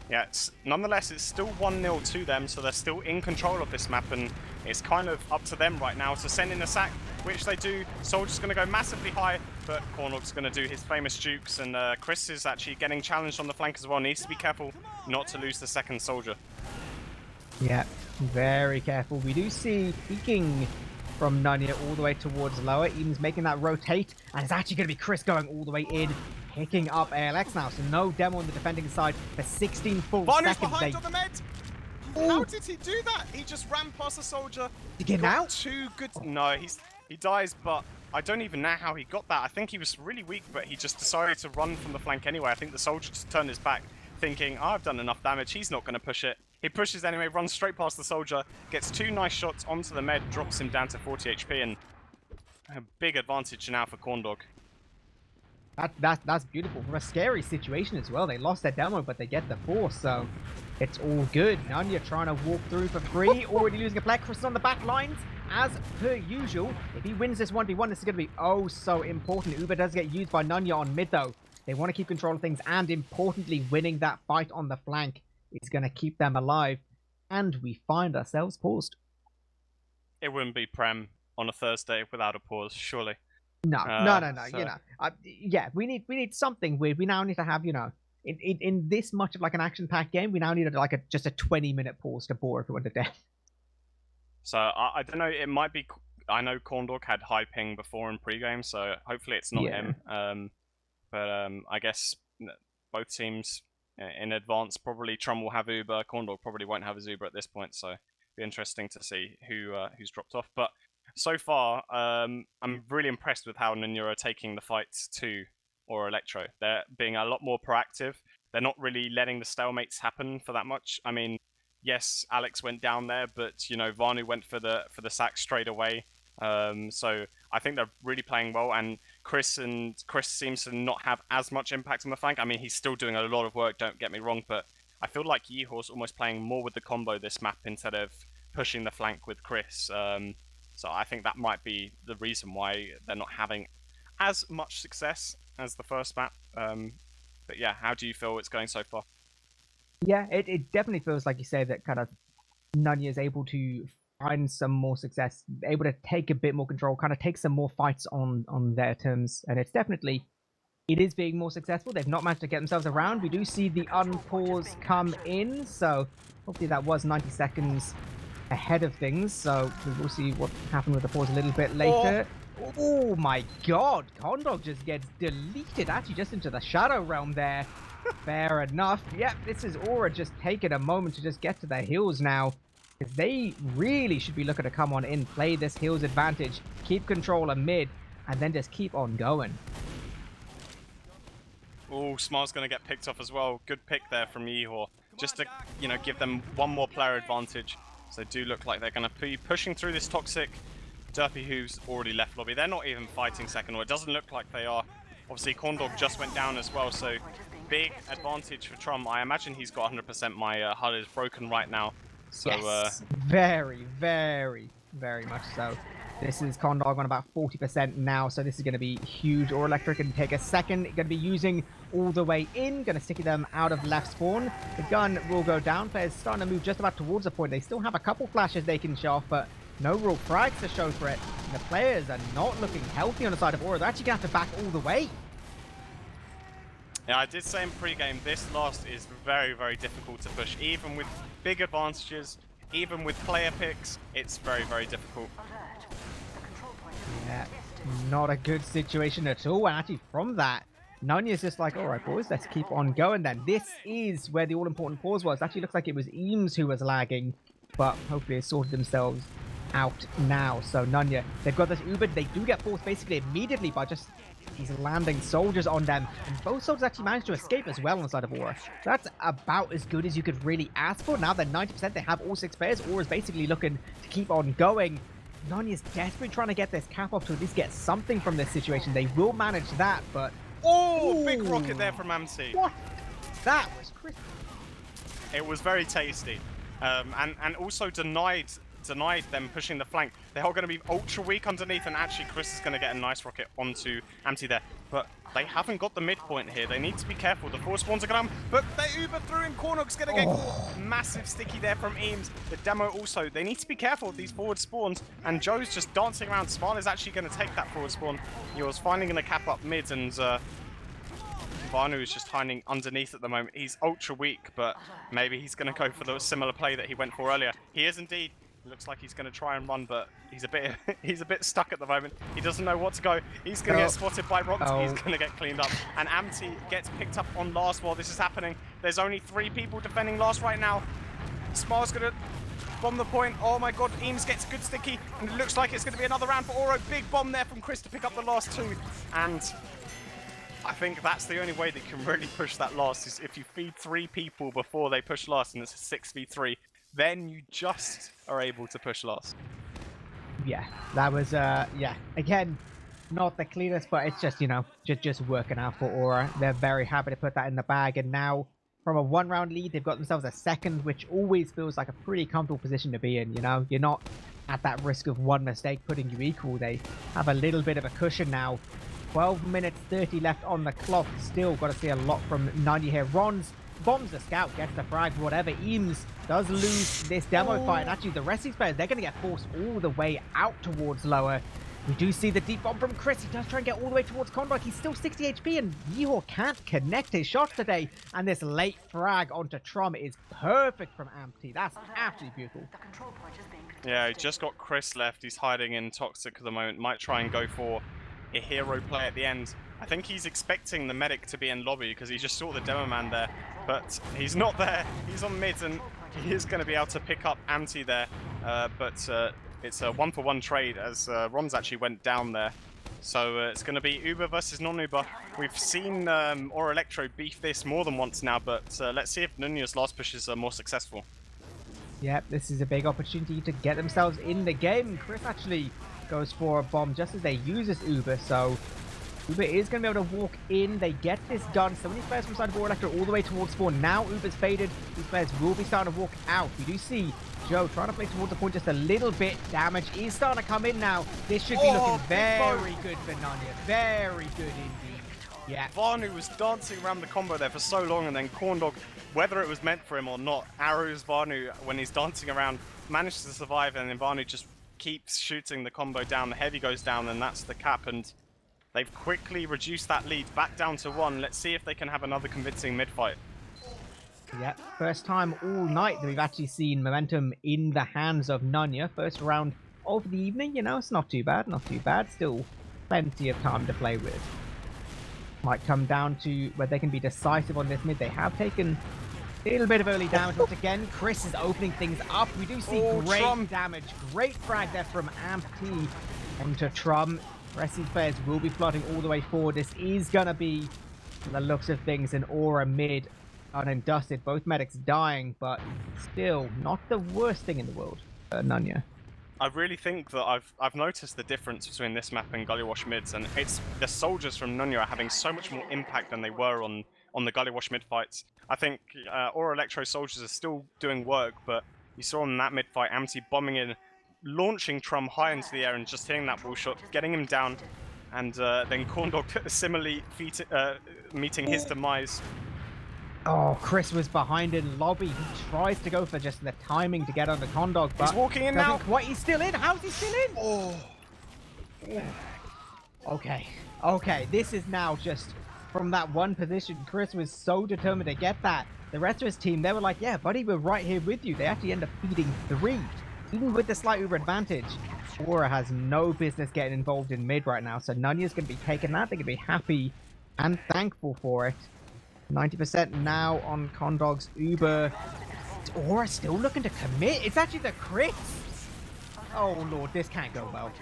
yeah, nonetheless, it's still 1-0 to them, so they're still in control of this map, and it's kind of up to them right now to send in a sack, which they do. Soldier's going to go massively high, but Cornog's going to do his famous jukes, and Chris is actually getting challenged on the flank as well. Needs to be careful not to lose the second soldier. Yeah, very careful. We do see peeking from Nunya all the way towards lower. Eden's making that rotate, and it's actually going to be Chris going all the way in, picking up ALX now. So no demo on the defending side for 16 full seconds. Behind on the med. How did he do that? He just ran past the soldier. Did he get out? Too good. No, he dies, but I don't even know how he got that. I think he was really weak, but he just decided to run from the flank anyway. I think the soldier just turned his back, thinking, oh, I've done enough damage. He's not going to push it. He pushes anyway, runs straight past the soldier, gets 2 nice shots onto the med, drops him down to 40 HP, and a big advantage now for Corndog. That's beautiful. From a scary situation as well. They lost their demo, but they get the force, so it's all good. Nunya trying to walk through for free, already losing a play. Chris is on the back lines, as per usual. If he wins this 1v1, this is going to be oh so important. Uber does get used by Nunya on mid, though. They want to keep control of things, and importantly, winning that fight on the flank is going to keep them alive. And we find ourselves paused. It wouldn't be Prem on a Thursday without a pause, surely. No. So... You know, yeah, we need something weird. We now need to have, you know, in this much of like an action-packed game, we now need just a 20-minute pause to bore everyone to death. So I don't know. It might be. I know Corndog had high ping before in pre-game, so hopefully it's not him. But I guess both teams in advance probably Trum will have Uber. Corndog probably won't have his Uber at this point, so it'll be interesting to see who's dropped off. But so far, I'm really impressed with how nunya are taking the fights to Ora Elektro. They're being a lot more proactive. They're not really letting the stalemates happen for that much. I mean, yes, Alex went down there, but you know, Vanu went for the sack straight away. So I think they're really playing well, and Chris seems to not have as much impact on the flank. I mean, he's still doing a lot of work, don't get me wrong, but I feel like Yeehor's almost playing more with the combo this map instead of pushing the flank with Chris. So I think that might be the reason why they're not having as much success as the first map. But yeah, how do you feel it's going so far? Yeah, it definitely feels like you say that kind of nunya is able to find some more success, able to take a bit more control, kind of take some more fights on their terms, and it is being more successful. They've not managed to get themselves around. We do see the unpause come in, so hopefully that was 90 seconds ahead of things, so we'll see what happened with the pause a little bit later. Oh my god, Corndog just gets deleted actually just into the shadow realm there. Fair enough. Yep, this is Ora just taking a moment to just get to their heals now, because they really should be looking to come on in, play this heals advantage, keep control of mid, and then just keep on going. Oh, Smart's going to get picked off as well. Good pick there from Yeehor, just to, you know, give them one more player advantage. So they do look like they're going to be pushing through this toxic. Derpy, who's already left lobby, they're not even fighting second, or it doesn't look like they are. Obviously, Corndog just went down as well, so big advantage for Trum. I imagine he's got 100%. My HUD is broken right now. So, yes, very, very, very much so. This is Corndog on about 40% now, so this is going to be huge. Ora Elektro can take a second. Going to be using all the way in. Going to stick them out of left spawn. The gun will go down. Players starting to move just about towards the point. They still have a couple flashes they can show off, but no real frags to show for it. And the players are not looking healthy on the side of Ora. They're actually going to have to back all the way. Yeah, I did say in pre-game, this last is very, very difficult to push. Even with big advantages, even with player picks, it's very, very difficult. Yeah, not a good situation at all. And actually from that, nunya's just like, all right, boys, let's keep on going then. This is where the all-important pause was. It actually looks like it was Eames who was lagging, but hopefully they sorted themselves out now. So nunya, they've got this Uber. They do get forced basically immediately by just these landing soldiers on them. And both soldiers actually managed to escape as well on the side of Ora. So that's about as good as you could really ask for. Now they're 90%, they have all 6 players. Ora's basically looking to keep on going. Nunya's desperately trying to get this cap off to at least get something from this situation. They will manage that, but... Oh, big rocket there from Amsi. What? That was crispy. It was very tasty. And also denied them pushing the flank. They're all going to be ultra weak underneath, and actually Chris is going to get a nice rocket onto Amti there. But they haven't got the midpoint here. They need to be careful. The 4 spawns are going to come, but they Uber through him. Cornog's going to get massive sticky there from Eames. The demo also, they need to be careful of these forward spawns, and Joe's just dancing around. Smart is actually going to take that forward spawn. He was finally going to cap up mid, and Vanu is just hiding underneath at the moment. He's ultra weak, but maybe he's going to go for the similar play that he went for earlier. He is indeed. Looks like he's going to try and run, but he's a bit stuck at the moment. He doesn't know what to go. He's going to get spotted by Rox. He's going to get cleaned up. And Amti gets picked up on last while this is happening. There's only 3 people defending last right now. Smar's going to... bomb the point. Oh my god, Eames gets good sticky, and it looks like it's going to be another round for Ora. Big bomb there from Chris to pick up the last two, and I think that's the only way they can really push that last, is if you feed 3 people before they push last, and it's a 6v3, then you just are able to push last. Yeah, that was, yeah, again, not the cleanest, but it's just, you know, just working out for Ora. They're very happy to put that in the bag, and now from a 1-round lead, they've got themselves a second, which always feels like a pretty comfortable position to be in, you know? You're not at that risk of one mistake putting you equal. They have a little bit of a cushion now. 12 minutes 30 left on the clock. Still got to see a lot from Nunya here. Rons bombs the scout, gets the frag, whatever. Eames does lose this demo fight, and actually the rest of these players, they're going to get forced all the way out towards lower. We do see the deep bomb from Chris. He does try and get all the way towards Condor. He's still 60 HP, and Yeehor can't connect his shots today. And this late frag onto Trom is perfect from Ampty. That's absolutely beautiful. Yeah, he just got Chris left. He's hiding in Toxic at the moment. Might try and go for a hero play at the end. I think he's expecting the medic to be in lobby because he just saw the demo man there, but he's not there. He's on mid, and he is going to be able to pick up Ampty there, but it's a 1-for-1 trade as Rons actually went down there. So it's going to be Uber versus non-Uber. We've seen Ora Elektro beef this more than once now, but let's see if Nunya's last pushes are more successful. Yep, this is a big opportunity to get themselves in the game. Chris actually goes for a bomb just as they use this Uber, so Uber is going to be able to walk in. They get this done. So many players from side of Ora Elektro all the way towards spawn. Now Uber's faded. These players will be starting to walk out. We do see Joe trying to play towards the point just a little bit. Damage is starting to come in now. This should be looking very good for Nunya. Very good indeed. Yeah. Vanu was dancing around the combo there for so long, and then Corndog, whether it was meant for him or not, arrows Vanu when he's dancing around, manages to survive, and then Vanu just keeps shooting the combo down. The heavy goes down, and that's the cap, and they've quickly reduced that lead back down to 1. Let's see if they can have another convincing mid-fight. Yeah, first time all night that we've actually seen momentum in the hands of Nunya. First round of the evening, you know, it's not too bad, not too bad. Still plenty of time to play with. Might come down to where they can be decisive on this mid. They have taken a little bit of early damage once again. Chris is opening things up. We do see great damage. Great frag there from Ampty onto Trum. The rest of these players will be flooding all the way forward. This is going to be, from the looks of things, an Ora mid undusted. Both medics dying, but still not the worst thing in the world. Nunya. I really think that I've noticed the difference between this map and Gullywash mids, and it's the soldiers from Nunya are having so much more impact than they were on the Gullywash mid fights. I think Ora Elektro soldiers are still doing work, but you saw in that mid fight, Ampty bombing in, launching Trum high into the air and just hitting that wall shot, getting him down, and then Corndog similarly meeting his demise. Oh, Chris was behind in lobby. He tries to go for just the timing to get on the Condog, but he's walking in now. What? He's still in? How's he still in? Oh. Okay. This is now just from that one position. Chris was so determined to get that. The rest of his team, they were like, yeah, buddy, we're right here with you. They actually end up feeding 3, even with the slight Uber advantage. Ora has no business getting involved in mid right now, so Nunya's going to be taking that. They're going to be happy and thankful for it. 90% now on Condog's Uber. Is Ora still looking to commit? It's actually the crits. Oh lord, this can't go well.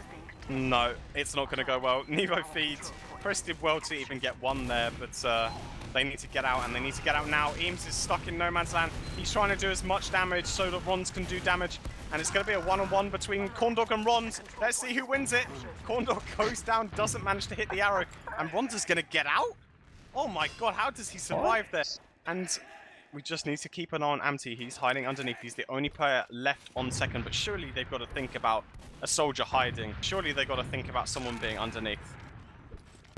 No, it's not going to go well. Nevo feeds. Chris did well to even get 1 there, but they need to get out, and they need to get out now. Eames is stuck in no man's land. He's trying to do as much damage so that Rons can do damage, and it's going to be a 1-on-1 between Corndog and Rons. Let's see who wins it. Corndog goes down, doesn't manage to hit the arrow, and Rons is going to get out? Oh my god, how does he survive there? And we just need to keep an eye on Ampty. He's hiding underneath. He's the only player left on second, but surely they've got to think about a soldier hiding. Surely they've got to think about someone being underneath.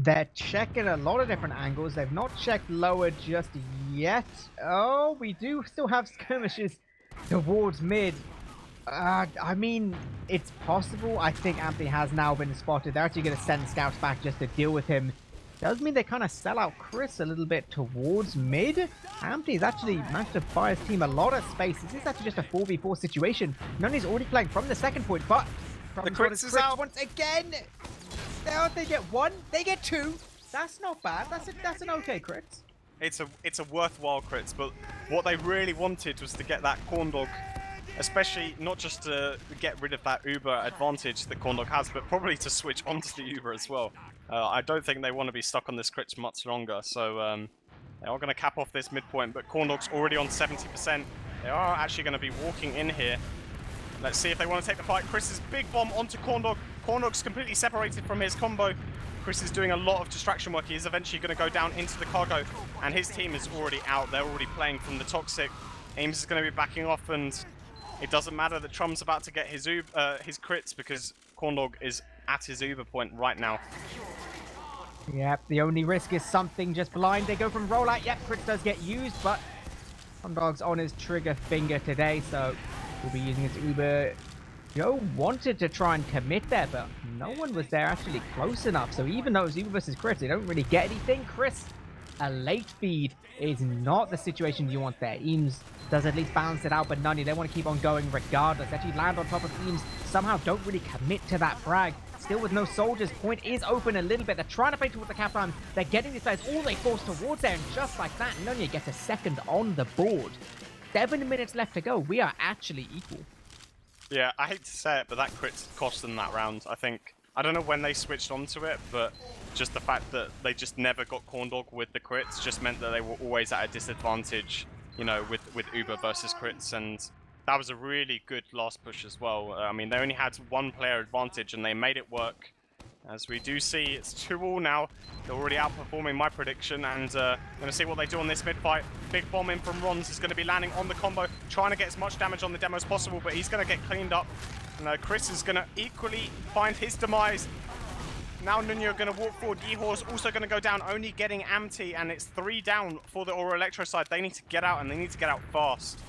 They're checking a lot of different angles. They've not checked lower just yet. Oh, we do still have skirmishes towards mid. I mean, it's possible. I think Ampty has now been spotted. They're actually going to send scouts back just to deal with him. Does mean they kind of sell out Chris a little bit towards mid. Ampty's actually managed to buy his team a lot of space. This is actually just a 4v4 situation. Nunya's already playing from the second point, but the Crits is out once again. Now they get 1, they get 2. That's not bad. That's an okay Crits. It's a worthwhile Crits, but what they really wanted was to get that Corndog especially not just to get rid of that Uber advantage that Corndog has, but probably to switch onto the Uber as well. I don't think they want to be stuck on this crit much longer, so they are going to cap off this midpoint, but Corndog's already on 70%. They are actually going to be walking in here. Let's see if they want to take the fight. Chris's big bomb onto Corndog. Corndog's completely separated from his combo. Chris is doing a lot of distraction work. He is eventually going to go down into the cargo, and his team is already out. They're already playing from the toxic. Ames is going to be backing off, and it doesn't matter that Trum's about to get his crits because Corndog is at his Uber point right now. Yep, the only risk is something just blind. They go from rollout. Yep, crits does get used, but Corndog's on his trigger finger today, so we'll be using his Uber. Joe wanted to try and commit there, but no one was there actually close enough. So even though it's Uber versus Chris, they don't really get anything. Chris, a late feed is not the situation you want there. Eames does at least balance it out, but Nunya, they want to keep on going regardless. Actually land on top of Eames, somehow don't really commit to that frag. Still with no soldiers, point is open a little bit. They're trying to play towards the Kaplan. They're getting these guys all they force towards there, and just like that, Nunya gets a second on the board. 7 minutes left to go. We are actually equal. Yeah, I hate to say it, but that crit cost them that round. I don't know when they switched onto it, but just the fact that they just never got Corndog with the crits just meant that they were always at a disadvantage, you know, with Uber versus crits, and that was a really good last push as well. I mean, they only had one player advantage, and they made it work. As we do see, it's 2-all now. They're already outperforming my prediction, and going to see what they do on this mid-fight. Big bomb in from Rons is going to be landing on the combo, trying to get as much damage on the demo as possible, but he's going to get cleaned up. And Chris is going to equally find his demise. Now Nunya are going to walk forward. Yehor's also going to go down, only getting Amty, and it's 3 down for the Ora Elektro side. They need to get out, and they need to get out fast.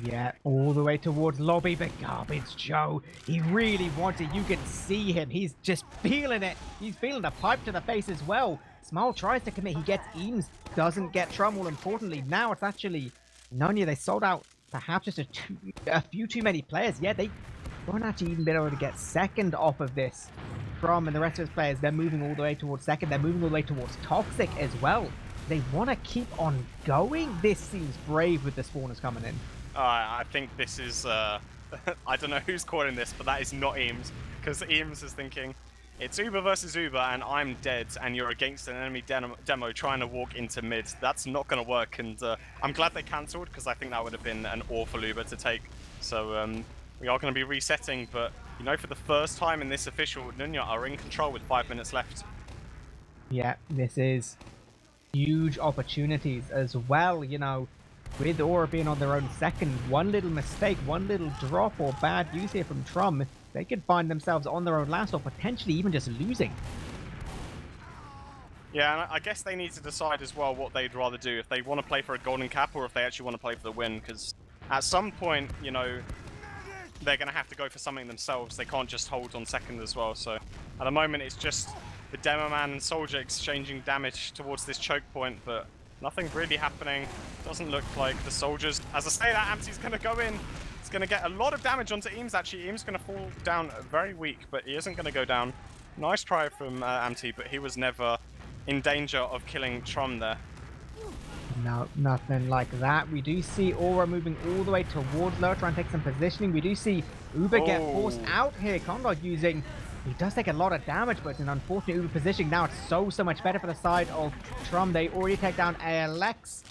Yeah, all the way towards lobby, but garbage Joe. He really wanted, you can see him. He's just feeling it. He's feeling the pipe to the face as well. Smile tries to commit. He gets Eames, doesn't get Trum. More importantly, now it's actually Nunya. They sold out perhaps just a few too many players. Yeah, they won't actually even be able to get second off of this. Trum and the rest of his players, they're moving all the way towards second. They're moving all the way towards Toxic as well. They want to keep on going. This seems brave with the spawners coming in. I think this is, I don't know who's calling this, but that is not Eames, because Eames is thinking, it's Uber versus Uber, and I'm dead, and you're against an enemy demo trying to walk into mid. That's not going to work, and I'm glad they cancelled, because I think that would have been an awful Uber to take. So we are going to be resetting, but, you know, for the first time in this official, Nunya are in control with 5 minutes left. Yeah, this is huge opportunities as well, you know. With Ora being on their own second, one little mistake, one little drop or bad use here from Trum, they could find themselves on their own last or potentially even just losing. Yeah, and I guess they need to decide as well what they'd rather do, if they want to play for a golden cap or if they actually want to play for the win, because at some point, you know, they're going to have to go for something themselves. They can't just hold on second as well, so at the moment it's just the Demo Man and Soldier exchanging damage towards this choke point, but nothing really happening. Doesn't look like the soldiers. As I say that, Amty's going to go in. It's going to get a lot of damage onto Eames, actually. Eames going to fall down very weak, but he isn't going to go down. Nice try from Amty, but he was never in danger of killing Trum there. No, nothing like that. We do see Ora moving all the way towards lower, trying to take some positioning. We do see Uber get forced out here. Corndog using... He does take a lot of damage, but it's an unfortunate Uber positioning. Now it's so much better for the side of Trum. They already take down ALX.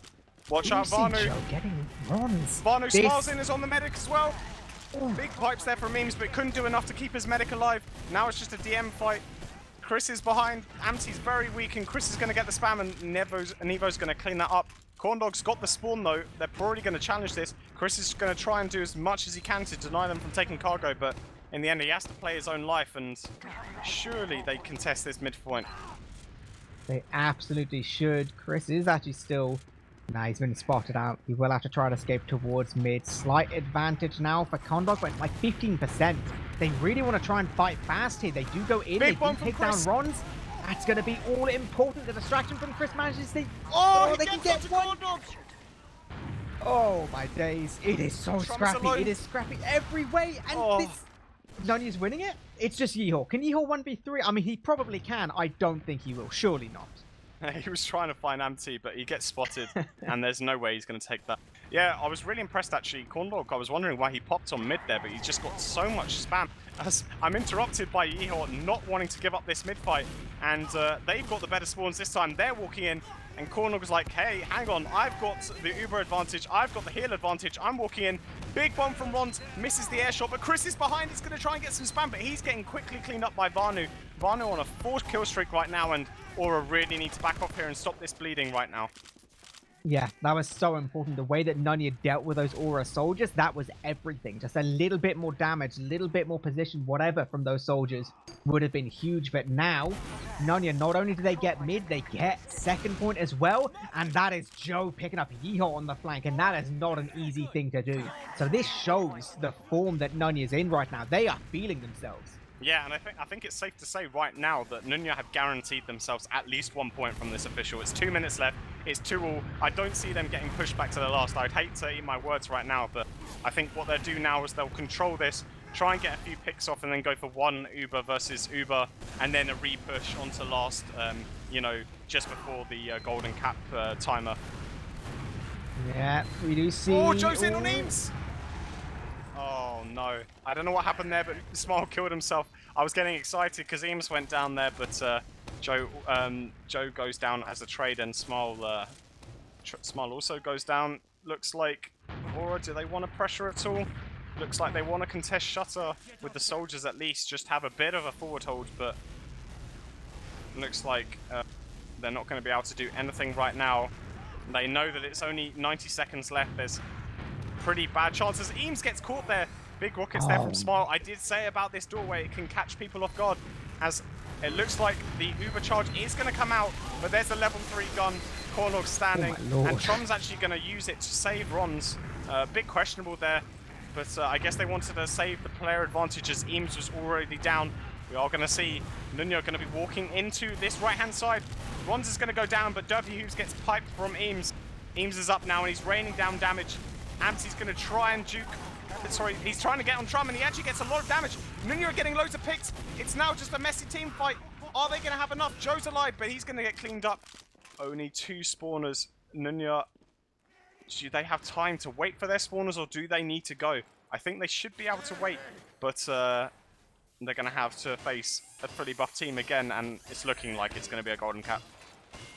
Watch out, Vanu. Getting runs. Vanu smiles in, is on the medic as well. Big pipes there from Memes, but couldn't do enough to keep his medic alive. Now it's just a DM fight. Chris is behind. Amty's very weak, and Chris is going to get the spam, and Nevo's going to clean that up. Corndog's got the spawn, though. They're probably going to challenge this. Chris is going to try and do as much as he can to deny them from taking cargo, but in the end, he has to play his own life, and surely they contest this midpoint. They absolutely should. Chris is actually still... Nah, he's been spotted out. He will have to try to escape towards mid. Slight advantage now for Corndog, but like 15%. They really want to try and fight fast here. They do go in. They do take down Rons. That's going to be all important. The distraction from Chris manages to... Oh, they can get one! Oh, my days. It is so scrappy. It is scrappy every way. And this... Nunya's winning it? It's just Yehor. Can Yehor 1v3? I mean, he probably can. I don't think he will. Surely not. He was trying to find Amty, but he gets spotted, and there's no way he's going to take that. Yeah, I was really impressed, actually. Corndog, I was wondering why he popped on mid there, but he just got so much spam. As I'm interrupted by Yeehor not wanting to give up this mid fight, and they've got the better spawns this time. They're walking in, and Corndog was like, hey, hang on, I've got the Uber advantage, I've got the heal advantage, I'm walking in. Big bomb from Rond, misses the air shot, but Chris is behind, he's going to try and get some spam, but he's getting quickly cleaned up by Vanu. Vanu on a 4th kill streak right now, and Ora really needs to back off here and stop this bleeding right now. Yeah, that was so important. The way that Nunya dealt with those Ora soldiers, that was everything. Just a little bit more damage, a little bit more position, whatever from those soldiers would have been huge. But now, Nunya, not only do they get mid, they get second point as well. And that is Joe picking up Yeehaw on the flank. And that is not an easy thing to do. So this shows the form that Nunya is in right now. They are feeling themselves. Yeah, and I think it's safe to say right now that Nunya have guaranteed themselves at least 1 point from this official. It's 2 minutes left. It's 2-all. I don't see them getting pushed back to the last. I'd hate to eat my words right now, but I think what they'll do now is they'll control this, try and get a few picks off, and then go for one Uber versus Uber, and then a re-push onto last, you know, just before the golden cap timer. Yeah, we do see... Oh, Joe's in on Eames! Oh no, I don't know what happened there, but Smile killed himself. I was getting excited because Eames went down there, but Joe goes down as a trade, and Smile also goes down. Looks like Ora, do they want to pressure at all? Looks like they want to contest Shutter with the soldiers at least, just have a bit of a forward hold, but looks like they're not going to be able to do anything right now. They know that it's only 90 seconds left. There's pretty bad chances. Eames gets caught there. Big rockets there from Smile. I did say about this doorway, it can catch people off guard, as it looks like the Uber charge is going to come out, but there's a level 3 gun. Cornog standing, and Trom's actually going to use it to save Ron's. Bit questionable there, but I guess they wanted to save the player advantage as Eames was already down. We are going to see Nunya going to be walking into this right-hand side. Ron's is going to go down, but Derpy Hughes gets piped from Eames. Eames is up now, and he's raining down damage. Amty's going to try and juke. Sorry, he's trying to get on Trum, and he actually gets a lot of damage. Nunya are getting loads of picks. It's now just a messy team fight. Are they going to have enough? Joe's alive, but he's going to get cleaned up. Only 2 spawners. Nunya, do they have time to wait for their spawners, or do they need to go? I think they should be able to wait, but they're going to have to face a fully buffed team again, and it's looking like it's going to be a golden cap.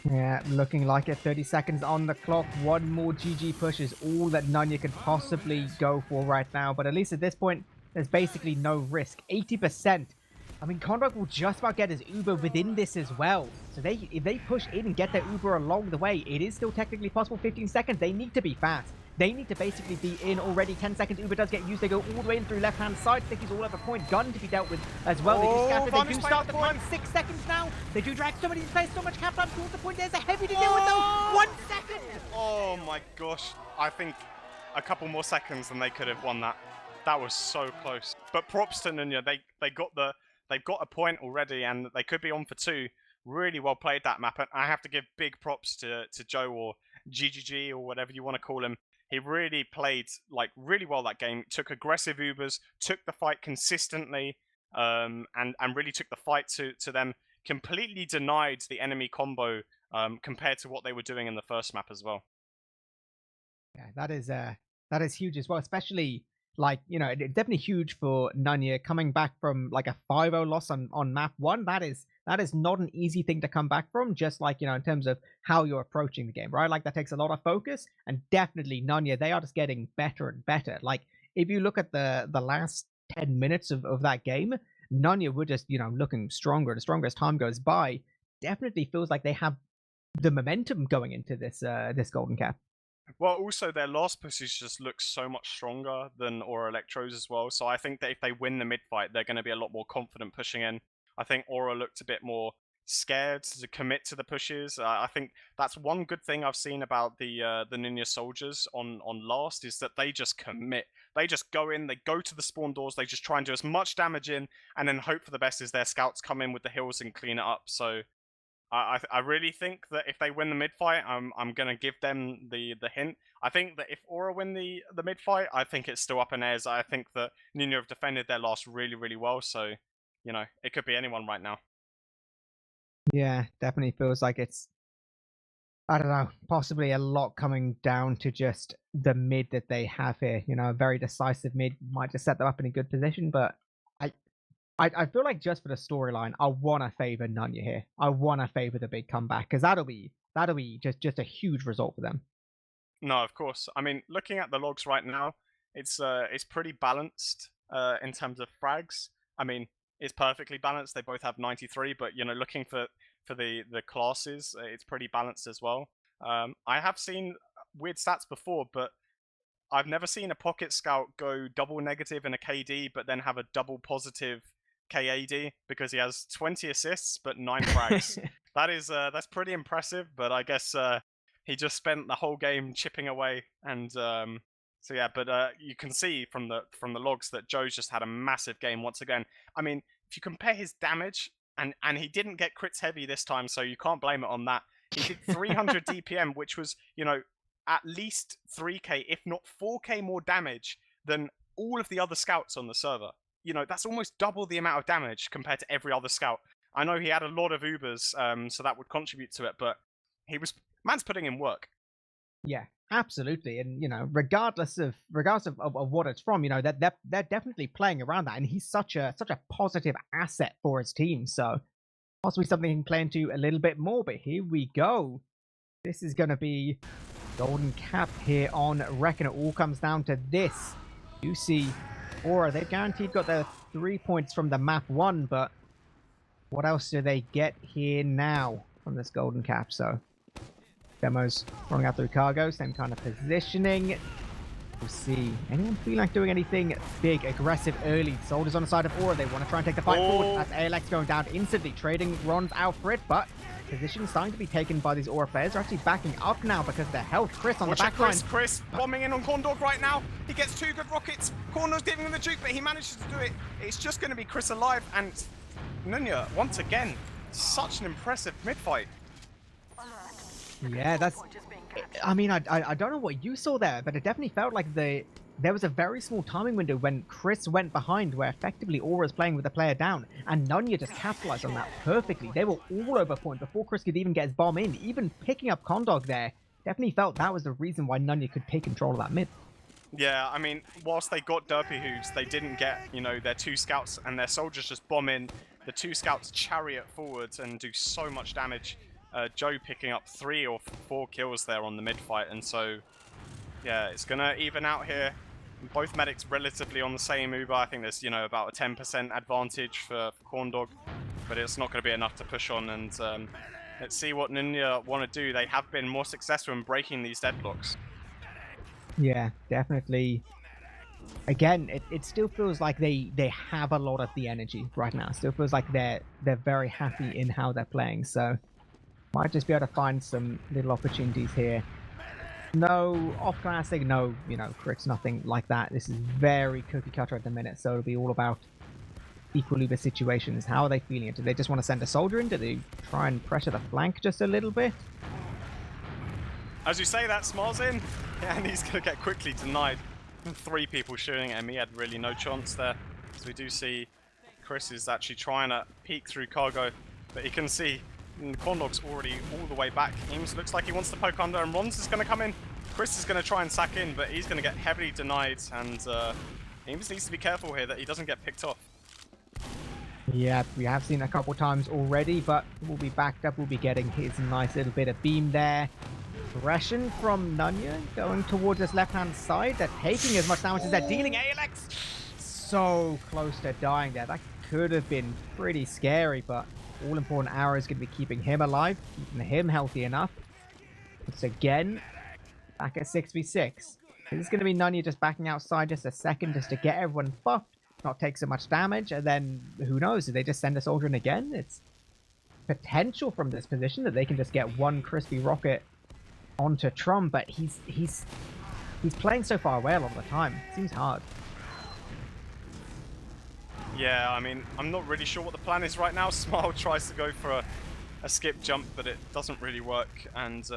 Yeah, looking like it. 30 seconds on the clock. One more GG push is all that Nunya could possibly go for right now. But at least at this point, there's basically no risk. 80%. I mean, Conrad will just about get his Uber within this as well. So if they push in and get their Uber along the way, it is still technically possible. 15 seconds. They need to be fast. They need to basically be in already. 10 seconds. Uber does get used. They go all the way in through left-hand side. Sticky's all over point. Gun to be dealt with as well. They do scatter. They do start the point. 6 seconds now. They do drag somebody in place. So much cap time towards the point. There's a heavy to deal with though. 1 second. Oh my gosh. I think a couple more seconds and they could have won that. That was so close. But props to Nunya. They've got a point already, and they could be on for 2. Really well played that map. And I have to give big props to Joe, or GGG, or whatever you want to call him. He really played like really well that game. Took aggressive Ubers, took the fight consistently, and really took the fight to them. Completely denied the enemy combo compared to what they were doing in the first map as well. Yeah, that is huge as well, especially like, you know, it's definitely huge for Nunya coming back from like a 5-0 loss on map 1. That is not an easy thing to come back from, just like, you know, in terms of how you're approaching the game, right? Like that takes a lot of focus, and definitely Nunya, they are just getting better and better. Like if you look at the last 10 minutes of that game, Nunya were just, you know, looking stronger and stronger as time goes by. Definitely feels like they have the momentum going into this this golden cap. Well, also their last pushes just look so much stronger than Ora Elektro's as well. So I think that if they win the mid fight, they're going to be a lot more confident pushing in. I think Ora looked a bit more scared to commit to the pushes. I think that's one good thing I've seen about the Nunya soldiers on last, is that they just commit. They just go in, they go to the spawn doors, they just try and do as much damage in, and then hope for the best as their scouts come in with the hills and clean it up. So I really think that if they win the mid fight, I'm gonna give them the hint. I think that if Ora win the mid fight, I think it's still up in airs. I think that Nunya have defended their last really well. So, you know, it could be anyone right now. Yeah, definitely feels like it's I don't know, possibly a lot coming down to just the mid that they have here. You know, a very decisive mid might just set them up in a good position, but I I feel like just for the storyline, I want to favor Nunya here. I want to favor the big comeback because that'll be just a huge result for them. No, of course. I mean, looking at the logs right now, it's pretty balanced in terms of frags. I mean, it's perfectly balanced. They both have 93, but you know, looking for the classes, it's pretty balanced as well. I have seen weird stats before, but I've never seen a pocket scout go double negative in a KD, but then have a double positive KAD because he has 20 assists but 9 frags. That's pretty impressive. But I guess he just spent the whole game chipping away, and so yeah. But you can see from the logs that Joe's just had a massive game once again. I mean, if you compare his damage, and he didn't get crits heavy this time, so you can't blame it on that. He did 300 DPM, which was, you know, at least 3k, if not 4k more damage than all of the other scouts on the server. You know, that's almost double the amount of damage compared to every other scout. I know he had a lot of Ubers, so that would contribute to it, but man's putting in work. Yeah, absolutely. And you know, regardless of what it's from, you know, that they're definitely playing around that. And he's such a positive asset for his team. So possibly something he can play into a little bit more. But here we go. This is gonna be golden cap here on Reckon. It all comes down to this. You see Ora, they've guaranteed got their 3 points from the map one, but what else do they get here now from this golden cap? So demos running out through cargo, same kind of positioning. We'll see. Anyone feel like doing anything big, aggressive early? Soldiers on the side of Ora. They want to try and take the fight forward. As ALX going down instantly. Trading runs out for it, but position starting to be taken by these Ora players. They're actually backing up now because of their health. Chris on the back line. Chris bombing in on Corndog right now. He gets 2 good rockets. Corndog's giving him the juke, but he manages to do it. It's just going to be Chris alive, and Nunya, once again, such an impressive mid-fight. Yeah, that's... I mean, I don't know what you saw there, but it definitely felt like there was a very small timing window when Chris went behind, where effectively Aura's playing with the player down, and Nunya just capitalized on that perfectly. They were all over point before Chris could even get his bomb in. Even picking up Condog there, definitely felt that was the reason why Nunya could take control of that mid. Yeah, I mean, whilst they got Derpy Hooves, they didn't get, you know, their 2 scouts, and their soldiers just bomb in. The 2 scouts chariot forwards and do so much damage. Joe picking up 3 or 4 kills there on the mid fight, and so yeah, it's gonna even out here. Both medics relatively on the same Uber. I think there's, you know, about a 10% advantage for Corndog, but it's not going to be enough to push on. And let's see what Nunya want to do. They have been more successful in breaking these deadlocks. Yeah, definitely. Again, it still feels like they have a lot of the energy right now. It still feels like they're very happy in how they're playing. So might just be able to find some little opportunities here. No off classic, no, you know, crits, nothing like that. This is very cookie cutter at the minute, so it'll be all about equal Uber situations. How are they feeling it? Do they just want to send a soldier in? Do they try and pressure the flank just a little bit? As you say that, Smar's in, and he's going to get quickly denied. 3 people shooting at him. He had really no chance there. So we do see Chris is actually trying to peek through cargo, but you can see Corndog's already all the way back. Eames looks like he wants to poke under, and Rons is going to come in. Chris is going to try and sack in, but he's going to get heavily denied, and Eames needs to be careful here that he doesn't get picked off. Yeah, we have seen a couple times already, but we'll be backed up. We'll be getting his nice little bit of beam there. Aggression from Nunya going towards his left-hand side. They're taking as much damage as they're dealing. ALX so close to dying there. That could have been pretty scary, but all-important arrow is going to be keeping him alive, keeping him healthy enough. It's again back at 6v6. This is going to be Nunya just backing outside just a second just to get everyone buffed, not take so much damage, and then who knows, do they just send a soldier in again? It's potential from this position that they can just get one crispy rocket onto Trum, but he's playing so far away a lot of the time. It seems hard. Yeah, I mean, I'm not really sure what the plan is right now. Smile tries to go for a skip jump, but it doesn't really work. And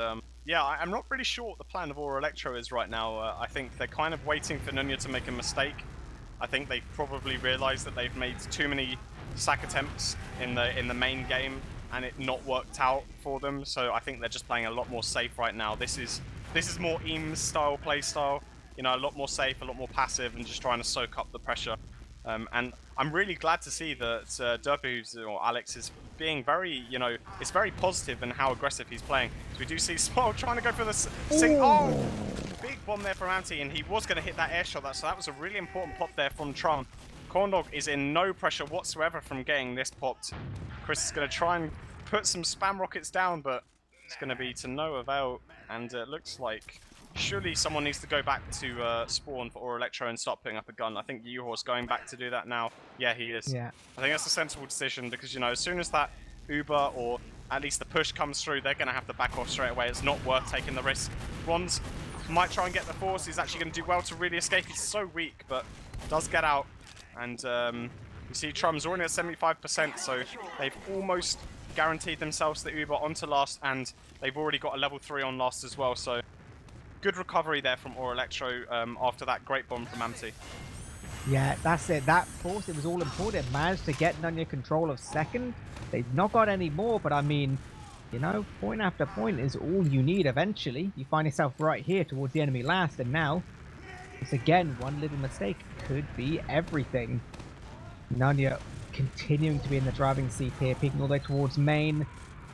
yeah, I'm not really sure what the plan of Ora Elektro is right now. I think they're kind of waiting for Nunya to make a mistake. I think they've probably realized that they've made too many sack attempts in the main game, and it not worked out for them. So I think they're just playing a lot more safe right now. This is more Eames style play style. You know, a lot more safe, a lot more passive, and just trying to soak up the pressure. And I'm really glad to see that Derpy or Alex is being very, you know, it's very positive in how aggressive he's playing. So we do see Smile trying to go for the sing. Oh, big bomb there from Anti, and he was going to hit that air shot. So that was a really important pop there from Trum. Corndog is in no pressure whatsoever from getting this popped. Chris is going to try and put some spam rockets down, but it's going to be to no avail. And it looks like surely someone needs to go back to spawn for Ora Elektro and start putting up a gun. I think Yuhor's going back to do that now. Yeah, he is. Yeah. I think that's a sensible decision because, you know, as soon as that Uber or at least the push comes through, they're going to have to back off straight away. It's not worth taking the risk. Ron's might try and get the force. He's actually going to do well to really escape. He's so weak, but does get out. And you see Trum's already at 75%, so they've almost guaranteed themselves the Uber onto last, and they've already got a level 3 on last as well. So good recovery there from Ora Elektro after that great bomb from Amty. Yeah, that's it. That force, it was all important. Managed to get Nunya control of second. They've not got any more, but I mean, you know, point after point is all you need eventually. You find yourself right here towards the enemy last, and now, it's again, one little mistake could be everything. Nunya continuing to be in the driving seat here, peeking all the way towards main,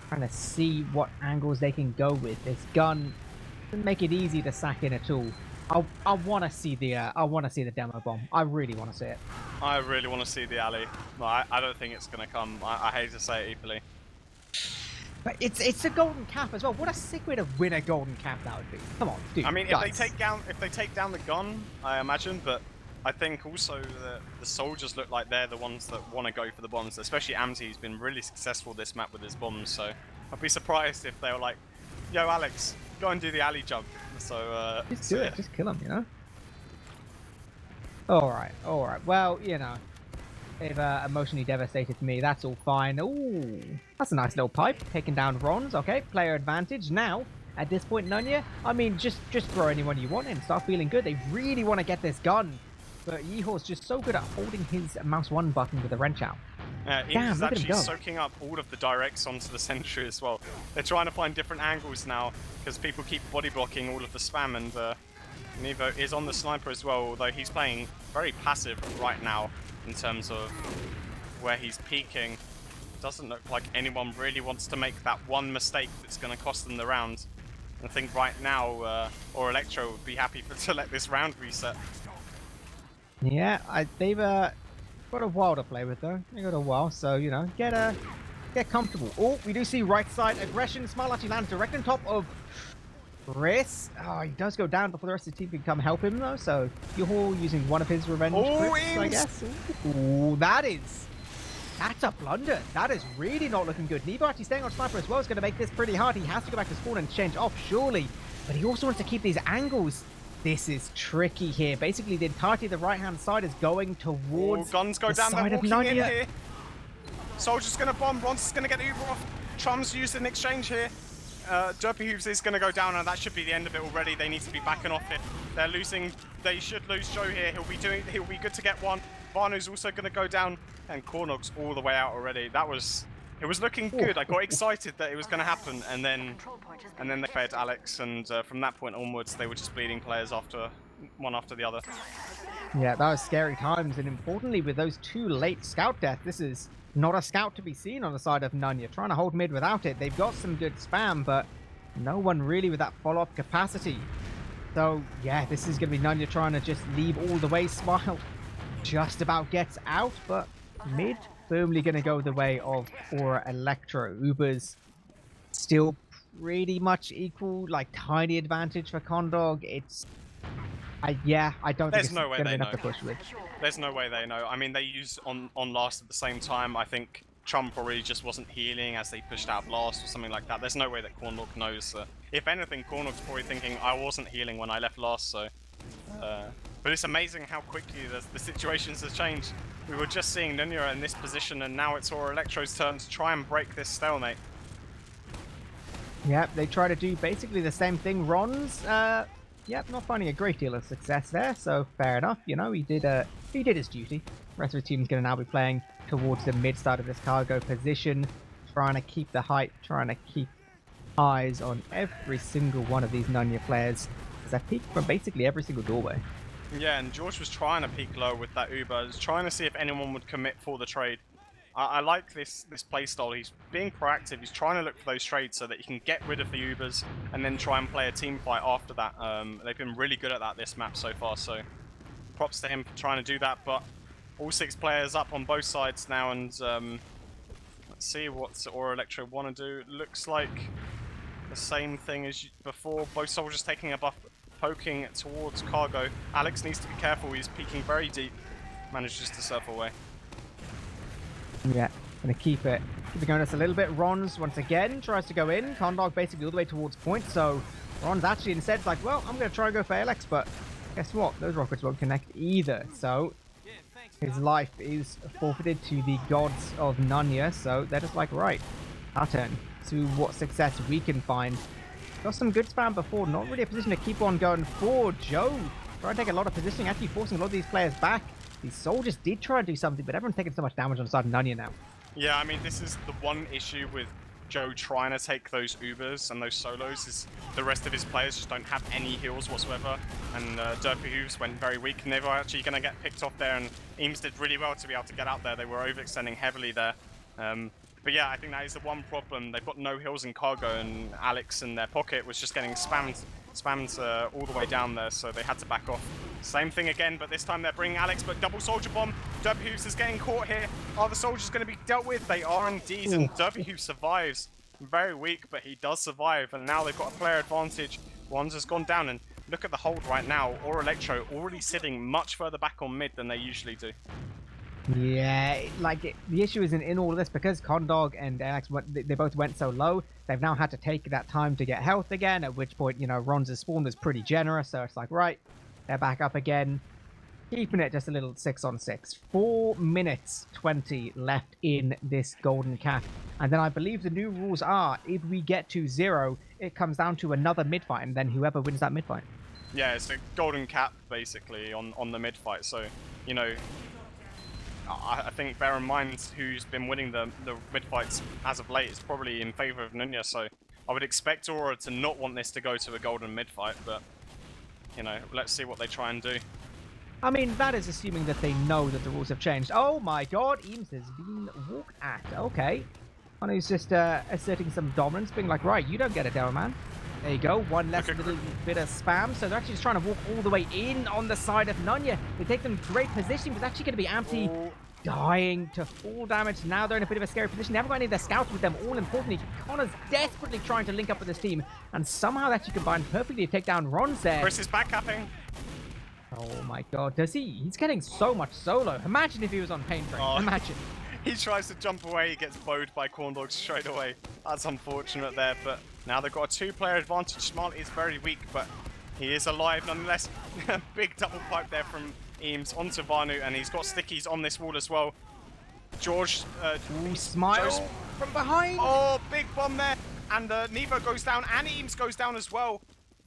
trying to see what angles they can go with. This gun doesn't make it easy to sack in at all. I want to see the demo bomb. I really want to see it. I really want to see the alley. No, I don't think it's gonna come. I hate to say it, eepily. But it's a golden cap as well. What a sick way to win a golden cap that would be. Come on, dude. I mean, guys. if they take down the gun, I imagine, but I think also the soldiers look like they're the ones that want to go for the bombs. Especially Amty, who's been really successful this map with his bombs. So I'd be surprised if they were like, "Yo, Alex, go and do the alley jump." So just do it. Just kill him, you know. All right. Well, you know, they've emotionally devastated me. That's all fine. Ooh, that's a nice little pipe. Taking down Rons. Okay, player advantage. Now, at this point, Nunya, I mean, just throw anyone you want in. Start feeling good. They really want to get this gun. But Yeehaw's just so good at holding his mouse 1 button with a wrench out. He's actually soaking up all of the directs onto the sentry as well. They're trying to find different angles now because people keep body blocking all of the spam, and Nevo is on the sniper as well, although he's playing very passive right now in terms of where he's peeking. Doesn't look like anyone really wants to make that one mistake that's going to cost them the round. I think right now, Ora Elektro would be happy to let this round reset. Yeah, they've got a while to play with though. They got a while, so you know, get comfortable. Oh, we do see right side aggression. Smile actually lands direct on top of Chris. Oh, he does go down before the rest of the team can come help him though. So Yuhor using one of his revenge clips, I guess. Ooh, that's a blunder. That is really not looking good. Nevo actually staying on sniper as well is going to make this pretty hard. He has to go back to spawn and change off surely, but he also wants to keep these angles. This is tricky here. Basically, the entirety of the right-hand side is going towards guns go the down, side they're of walking in Nunya. here. Soldier's going to bomb. Ron's going to get the Uber off. Trum's used in exchange here. Derpy Hooves is going to go down, and that should be the end of it already. They need to be backing off it. They're losing. They should lose Joe here. He'll be good to get one. Vanu's also going to go down, and Cornog's all the way out already. It was looking good. I got excited that it was going to happen, and then they fed Alex, and from that point onwards, they were just bleeding players one after the other. Yeah, that was scary times, and importantly, with those 2 late scout deaths, this is not a scout to be seen on the side of Nunya. Trying to hold mid without it. They've got some good spam, but no one really with that follow-up capacity. So, yeah, this is going to be Nunya trying to just leave all the way. Smile just about gets out, but mid firmly going to go the way of Ora Elektro. Uber's still pretty much equal, like tiny advantage for Condog. I don't think it's going to be enough to push with. There's no way they know. I mean, they used on last at the same time. I think Trump probably just wasn't healing as they pushed out last or something like that. There's no way that Cornog knows. If anything, Cornog's probably thinking, I wasn't healing when I left last, so... but it's amazing how quickly the situations have changed. We were just seeing Nunya in this position, and now it's Ora Elektro's turn to try and break this stalemate. Yep, they try to do basically the same thing. Ron's, yep, not finding a great deal of success there, so fair enough. You know, he did his duty. The rest of the team's going to now be playing towards the mid side of this cargo position. trying to keep the hype, trying to keep eyes on every single one of these Nunya players, as I peek from basically every single doorway. Yeah, and George was trying to peek low with that Uber. He was trying to see if anyone would commit for the trade. I like this playstyle. He's being proactive. He's trying to look for those trades so that he can get rid of the Ubers and then try and play a team fight after that. They've been really good at that this map so far, so props to him for trying to do that. But all 6 players up on both sides now, and let's see what Ora Elektro want to do. Looks like the same thing as before. Both soldiers taking a buff, poking towards cargo. Alex needs to be careful. He's peeking very deep. Manages to surf away. Yeah, gonna keep it going just a little bit. Ron's once again tries to go in. Condog basically all the way towards point, so Ron's actually instead like, well, I'm gonna try and go for Alex, but guess what? Those rockets won't connect either. So his life is forfeited to the gods of Nunya, so they're just like, right, our turn. To what success we can find. Got some good spam before, not really a position to keep on going forward. Joe trying to take a lot of positioning, actually forcing a lot of these players back. These soldiers did try to do something, but everyone's taking so much damage on the side of Nunya now. Yeah, I mean, this is the one issue with Joe trying to take those Ubers and those solos, is the rest of his players just don't have any heals whatsoever. And Derpy Hooves went very weak, and they were actually going to get picked off there, and Eames did really well to be able to get out there. They were overextending heavily there. But yeah, I think that is the one problem. They've got no heals in cargo, and Alex in their pocket was just getting spammed all the way down there, so they had to back off. Same thing again, but this time they're bringing Alex, but double soldier bomb. Derpy Hooves is getting caught here. Are the soldiers going to be dealt with? They are indeed, and Derpy Hooves survives. Very weak, but he does survive, and now they've got a player advantage. One's has gone down, and look at the hold right now. Ora Elektro already sitting much further back on mid than they usually do. Yeah, the issue isn't in all of this because Condog and Alex, they both went so low. They've now had to take that time to get health again, at which point, you know, Ron's spawn was pretty generous, so it's like, right, they're back up again. Keeping it just a little 6-on-6. 4 minutes 20 left in this golden cap. And then I believe the new rules are, if we get to 0, it comes down to another mid-fight, and then whoever wins that mid-fight. Yeah, it's a golden cap, basically, on the mid-fight, so, you know, I think bear in mind who's been winning the mid-fights as of late is probably in favour of Nunya, so I would expect Ora to not want this to go to a golden mid-fight, but, you know, let's see what they try and do. I mean, that is assuming that they know that the rules have changed. Oh my god, Eames has been walked at. Okay. And he's just asserting some dominance, being like, right, you don't get it down, man. There you go, one less little bit of spam. So they're actually just trying to walk all the way in on the side of Nunya. They take them great position, but it's actually going to be Ampty dying to full damage. Now they're in a bit of a scary position. They haven't got any of their scouts with them. All importantly, Connor's desperately trying to link up with this team, and somehow that actually combined perfectly to take down Ron's there. Chris is backcapping. Oh my god, does he? He's getting so much solo. Imagine if he was on Pain Train. Oh. Imagine. He tries to jump away, he gets bowed by Corndog straight away. That's unfortunate there, but now they've got a 2-player advantage. Smart is very weak, but he is alive nonetheless. Big double pipe there from Eames onto Vanu, and he's got stickies on this wall as well. George, Smile from behind. Oh, big bomb there. And Nevo goes down, and Eames goes down as well.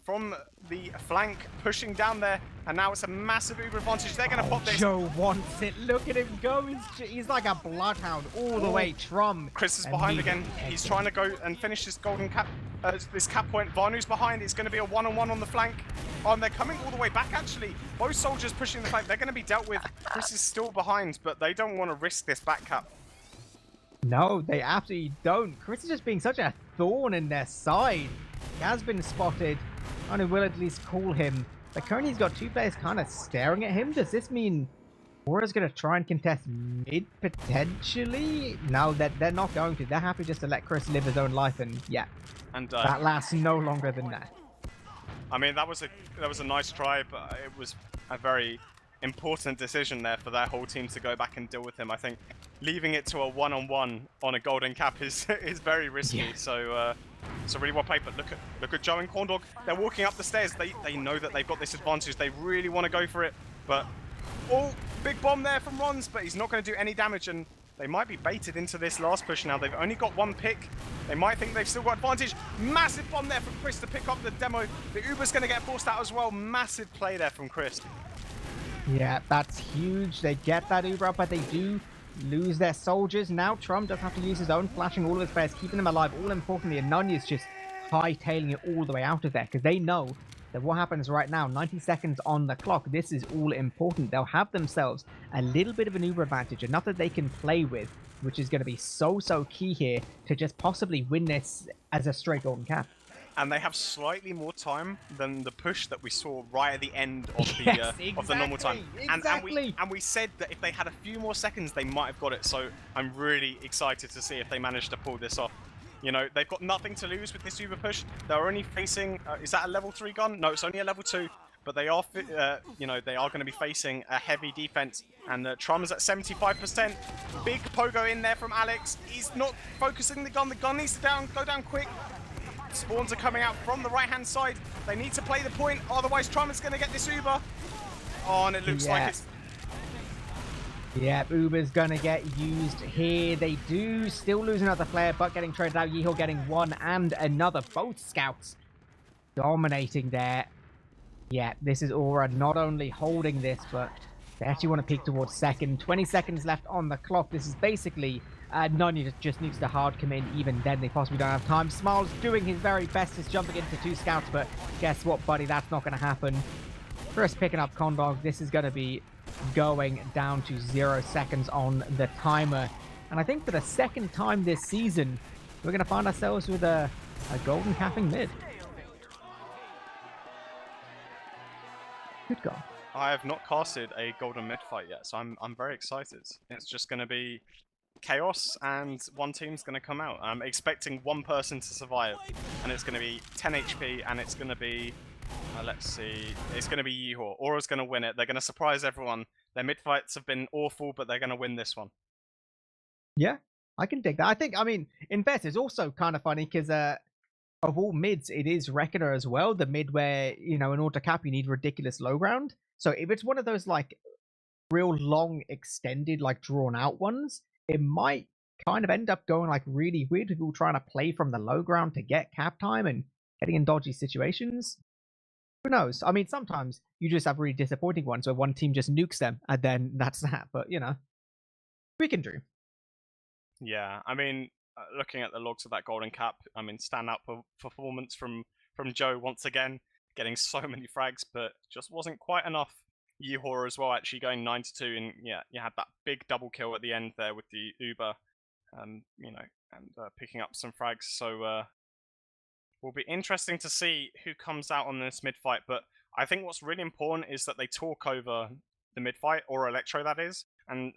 From the flank, pushing down there, and now it's a massive Uber advantage. They're going to pop this. Joe wants it. Look at him go. He's like a bloodhound all the way. Trum. Chris is behind again. He's trying to go and finish this golden cap, this cap point. Vanu's behind. It's going to be a one-on-one on the flank. Oh, and they're coming all the way back, actually. Both soldiers pushing the flank. They're going to be dealt with. Chris is still behind, but they don't want to risk this back cap. No, they absolutely don't. Chris is just being such a thorn in their side. He has been spotted. And will at least call him. But currently he's got 2 players kind of staring at him. Does this mean Ora's going to try and contest mid potentially? No, they're not going to. They're happy just to let Chris live his own life, and yeah, and that lasts no longer than that. I mean, that was a nice try, but it was a very important decision there for their whole team to go back and deal with him. I think leaving it to a one-on-one on a golden cap is very risky. Yeah. So really well played, but look at Joe and Corndog. They're walking up the stairs. They know that they've got this advantage. They really want to go for it, but big bomb there from Rons, but he's not going to do any damage, and they might be baited into this last push now. They've only got 1 pick. They might think they've still got advantage. Massive bomb there from Chris to pick up the demo. The Uber's going to get forced out as well. Massive play there from Chris. Yeah, that's huge. They get that Uber up, but they do lose their soldiers. Now Trump does have to use his own, flashing all of his players, keeping them alive. All importantly, and Nunya's just hightailing it all the way out of there because they know that what happens right now, 90 seconds on the clock, this is all important. They'll have themselves a little bit of an uber advantage, enough that they can play with, which is going to be so key here to just possibly win this as a straight golden cap. And they have slightly more time than the push that we saw right at the end of the of the normal time. Exactly. And we said that if they had a few more seconds, they might have got it. So I'm really excited to see if they manage to pull this off. You know, they've got nothing to lose with this uber push. They're only facing, is that a level 3 gun? No, it's only a level 2. But they are, you know, they are going to be facing a heavy defense. And Trum's at 75%. Big pogo in there from Alex. He's not focusing the gun. The gun needs to go down quick. Spawns are coming out from the right-hand side. They need to play the point, otherwise Trump is going to get this Uber. Oh, and it looks like it's... Yeah, Uber's going to get used here. They do still lose another player, but getting traded out. Yeehor getting one and another. Both scouts dominating there. Yeah, this is Ora not only holding this, but they actually want to peek towards second. 20 seconds left on the clock. This is basically... Nunya just needs to hard commit. Even then, they possibly don't have time. Smiles doing his very best, is jumping into 2 scouts, but guess what, buddy? That's not going to happen. Chris picking up Condog. This is going to be going down to 0 seconds on the timer. And I think for the second time this season, we're going to find ourselves with a golden capping mid. Good God. I have not casted a golden mid fight yet, so I'm very excited. It's just going to be chaos and one team's going to come out. I'm expecting one person to survive, and it's going to be 10 HP, and it's going to be let's see, it's going to be Yeehor. Aura's going to win it. They're going to surprise everyone. Their mid fights have been awful, but they're going to win this one. Yeah, I can dig that. I mean, Invest is also kind of funny because of all mids, it is Reckoner as well. The mid where, you know, in order to cap, you need ridiculous low ground. So if it's one of those like real long, extended, like drawn out ones, it might kind of end up going like really weird, people trying to play from the low ground to get cap time and getting in dodgy situations. Who knows? I mean, sometimes you just have really disappointing ones where one team just nukes them and then that's that. But, you know, we can dream. Yeah, I mean, looking at the logs of that golden cap, I mean, standout performance from Joe once again, getting so many frags, but just wasn't quite enough. Yeehor as well, actually going 9-2, and yeah, you had that big double kill at the end there with the Uber, you know, and picking up some frags. So will be interesting to see who comes out on this mid fight. But I think what's really important is that they talk over the mid fight, or Elektro that is, and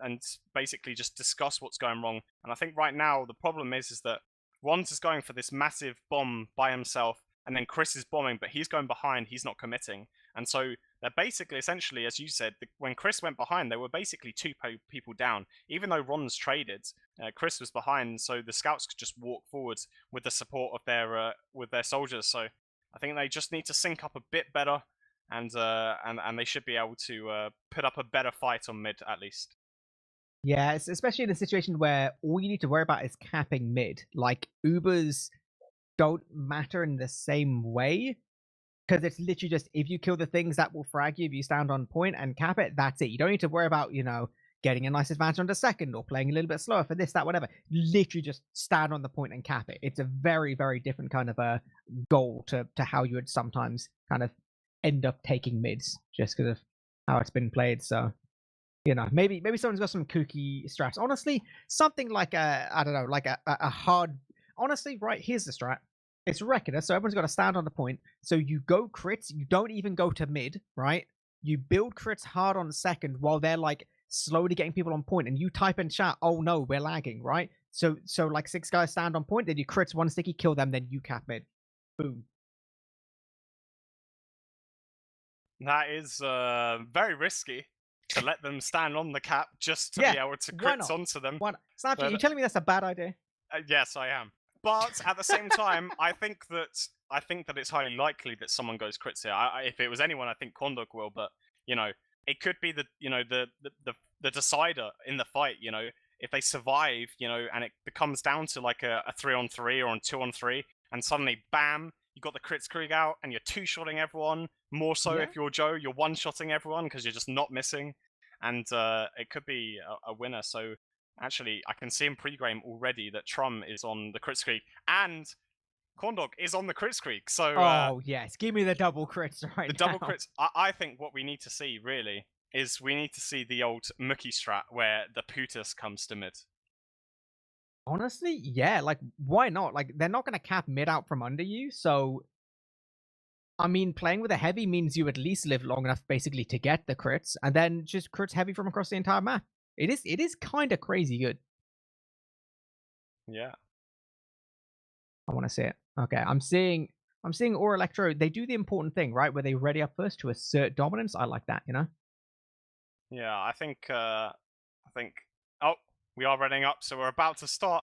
basically just discuss what's going wrong. And I think right now the problem is that Ron's is going for this massive bomb by himself, and then Chris is bombing, but he's going behind, he's not committing. And so they're basically, essentially, as you said, when Chris went behind, they were basically 2 people down. Even though Ron's traded, Chris was behind, so the scouts could just walk forwards with the support of their soldiers. So I think they just need to sync up a bit better, and they should be able to put up a better fight on mid at least. Yeah, especially in a situation where all you need to worry about is capping mid. Like, Ubers don't matter in the same way, because it's literally just, if you kill the things that will frag you, if you stand on point and cap it, that's it. You don't need to worry about, you know, getting a nice advantage on the second or playing a little bit slower for this, that, whatever. Literally just stand on the point and cap it. It's a very, very different kind of a goal to how you would sometimes kind of end up taking mids, just because of how it's been played. So, you know, maybe someone's got some kooky strats. Honestly, something like I don't know, like a hard... Honestly, right, here's the strat. It's Reckoner, so everyone's got to stand on the point. So you go crits, you don't even go to mid, right? You build crits hard on second while they're like slowly getting people on point, and you type in chat, oh no, we're lagging, right? So like 6 guys stand on point, then you crits 1 sticky, kill them, then you cap mid. Boom. That is very risky to let them stand on the cap just to be able to crits onto them. Snapchat, you telling me that's a bad idea? Yes, I am. But at the same time, I think that it's highly likely that someone goes crits here. If it was anyone, I think Kondok will. But you know, it could be the decider in the fight. You know, if they survive, you know, and it becomes down to like a 3-on-3 or a 2-on-3, and suddenly, bam, you got the crits Krieg out, and you're 2-shotting everyone. More so if you're Joe, you're 1-shotting everyone because you're just not missing, and it could be a winner. So Actually, I can see in pre-game already that Trum is on the crit streak and Corndog is on the crit streak. So, oh yes, give me the double crits right the now. double crits. I think what we need to see really is we need to see the old Mookie strat where the Putus comes to mid. Honestly, yeah, like why not? Like they're not going to cap mid out from under you, so I mean, playing with a heavy means you at least live long enough basically to get the crits, and then just crits heavy from across the entire map. It is kind of crazy good. Yeah. I want to see it. Okay, I'm seeing Ora Elektro. They do the important thing, right? Where they ready up first to assert dominance. I like that, you know? Yeah, I think oh, we are readying up, so we're about to start.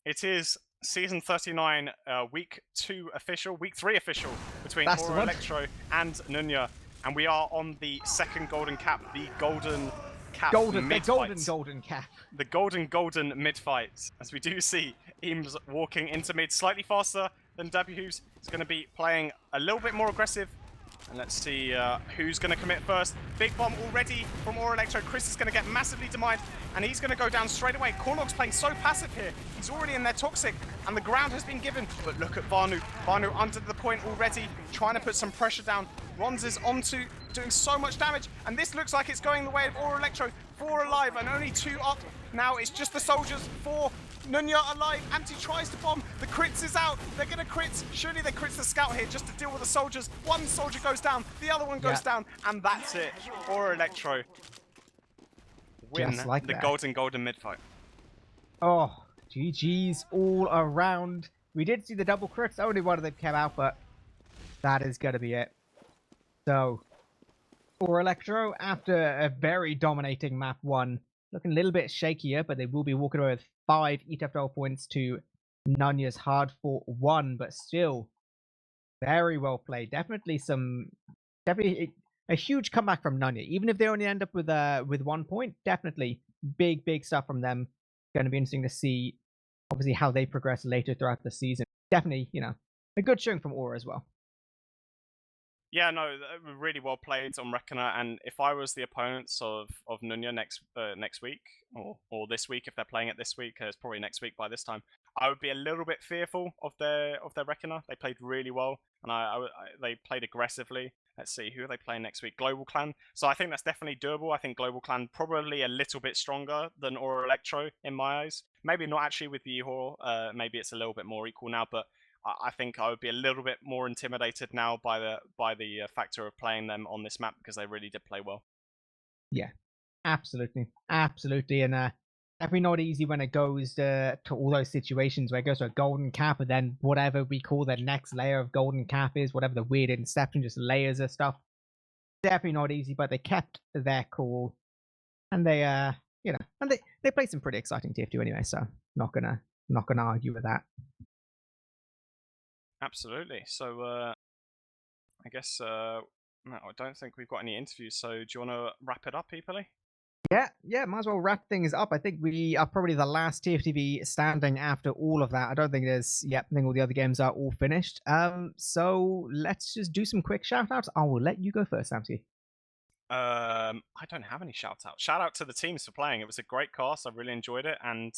It is season 39, week 2 official, week 3 official between Ora Elektro and Nunya, and we are on the second golden cap, the golden cap mid fight. Golden cap. The golden mid fight. As we do see Eames walking into mid slightly faster than Who's. He's going to be playing a little bit more aggressive. And let's see who's going to commit first. Big bomb already from Ora Elektro. Chris is going to get massively demined, and he's going to go down straight away. Cornog's playing so passive here. He's already in their toxic, and the ground has been given. But look at Vanu. Vanu under the point already, trying to put some pressure down. Ronz is onto, doing so much damage, and this looks like it's going the way of Ora Elektro. 4 alive and only 2 up. Now it's just the soldiers. 4. Nunya alive. Anti tries to bomb. The crits is out. They're going to crit. Surely they crits the scout here just to deal with the soldiers. One soldier goes down. The other one goes down. And that's it. Ora Elektro win like the golden mid fight. Oh, GG's all around. We did see the double crits. Only one of them came out, but that is going to be it. So, Ora Elektro, after a very dominating map 1, looking a little bit shakier, but they will be walking away with 5 ETF2L points to Nunya's hard fought 1, but still very well played. Definitely a huge comeback from Nunya. Even if they only end up with 1 point, definitely big stuff from them. Going to be interesting to see, obviously, how they progress later throughout the season. Definitely, you know, a good showing from Ora as well. Yeah, no, really well played on Reckoner. And if I was the opponents of Nunya next week, or this week, if they're playing it this week, it's probably next week by this time, I would be a little bit fearful of their Reckoner. They played really well, and they played aggressively. Let's see, who are they playing next week? Global Clan. So I think that's definitely doable. I think Global Clan probably a little bit stronger than Ora Elektro in my eyes. Maybe not actually with the Ehor. Maybe it's a little bit more equal now, but I think I would be a little bit more intimidated now by the factor of playing them on this map, because they really did play well. Yeah, absolutely, and definitely not easy when it goes to all those situations where it goes to a golden cap, and then whatever we call the next layer of golden cap is, whatever the weird inception, just layers of stuff. Definitely not easy, but they kept their cool, and they you know, and they played some pretty exciting TF2 anyway, so not gonna argue with that. Absolutely. So I guess no, I don't think we've got any interviews. So do you want to wrap it up, eepily? Yeah, might as well wrap things up. I think we are probably the last TFTV standing after all of that. I don't think there's, I think all the other games are all finished. So let's just do some quick shout outs. I will let you go first, Samski. I don't have any shout outs. Shout out to the teams for playing. It was a great cast. I really enjoyed it, and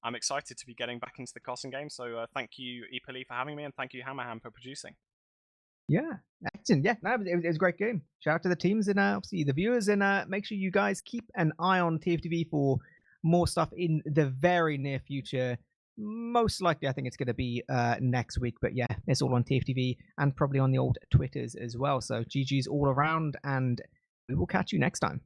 I'm excited to be getting back into the casting game. So thank you, eepily, for having me, and thank you, hamaham, for producing. Yeah, excellent. Yeah, no, it was a great game. Shout out to the teams and obviously the viewers, and make sure you guys keep an eye on TFTV for more stuff in the very near future. Most likely, I think it's going to be next week, but yeah, it's all on TFTV and probably on the old Twitters as well. So GG's all around, and we will catch you next time.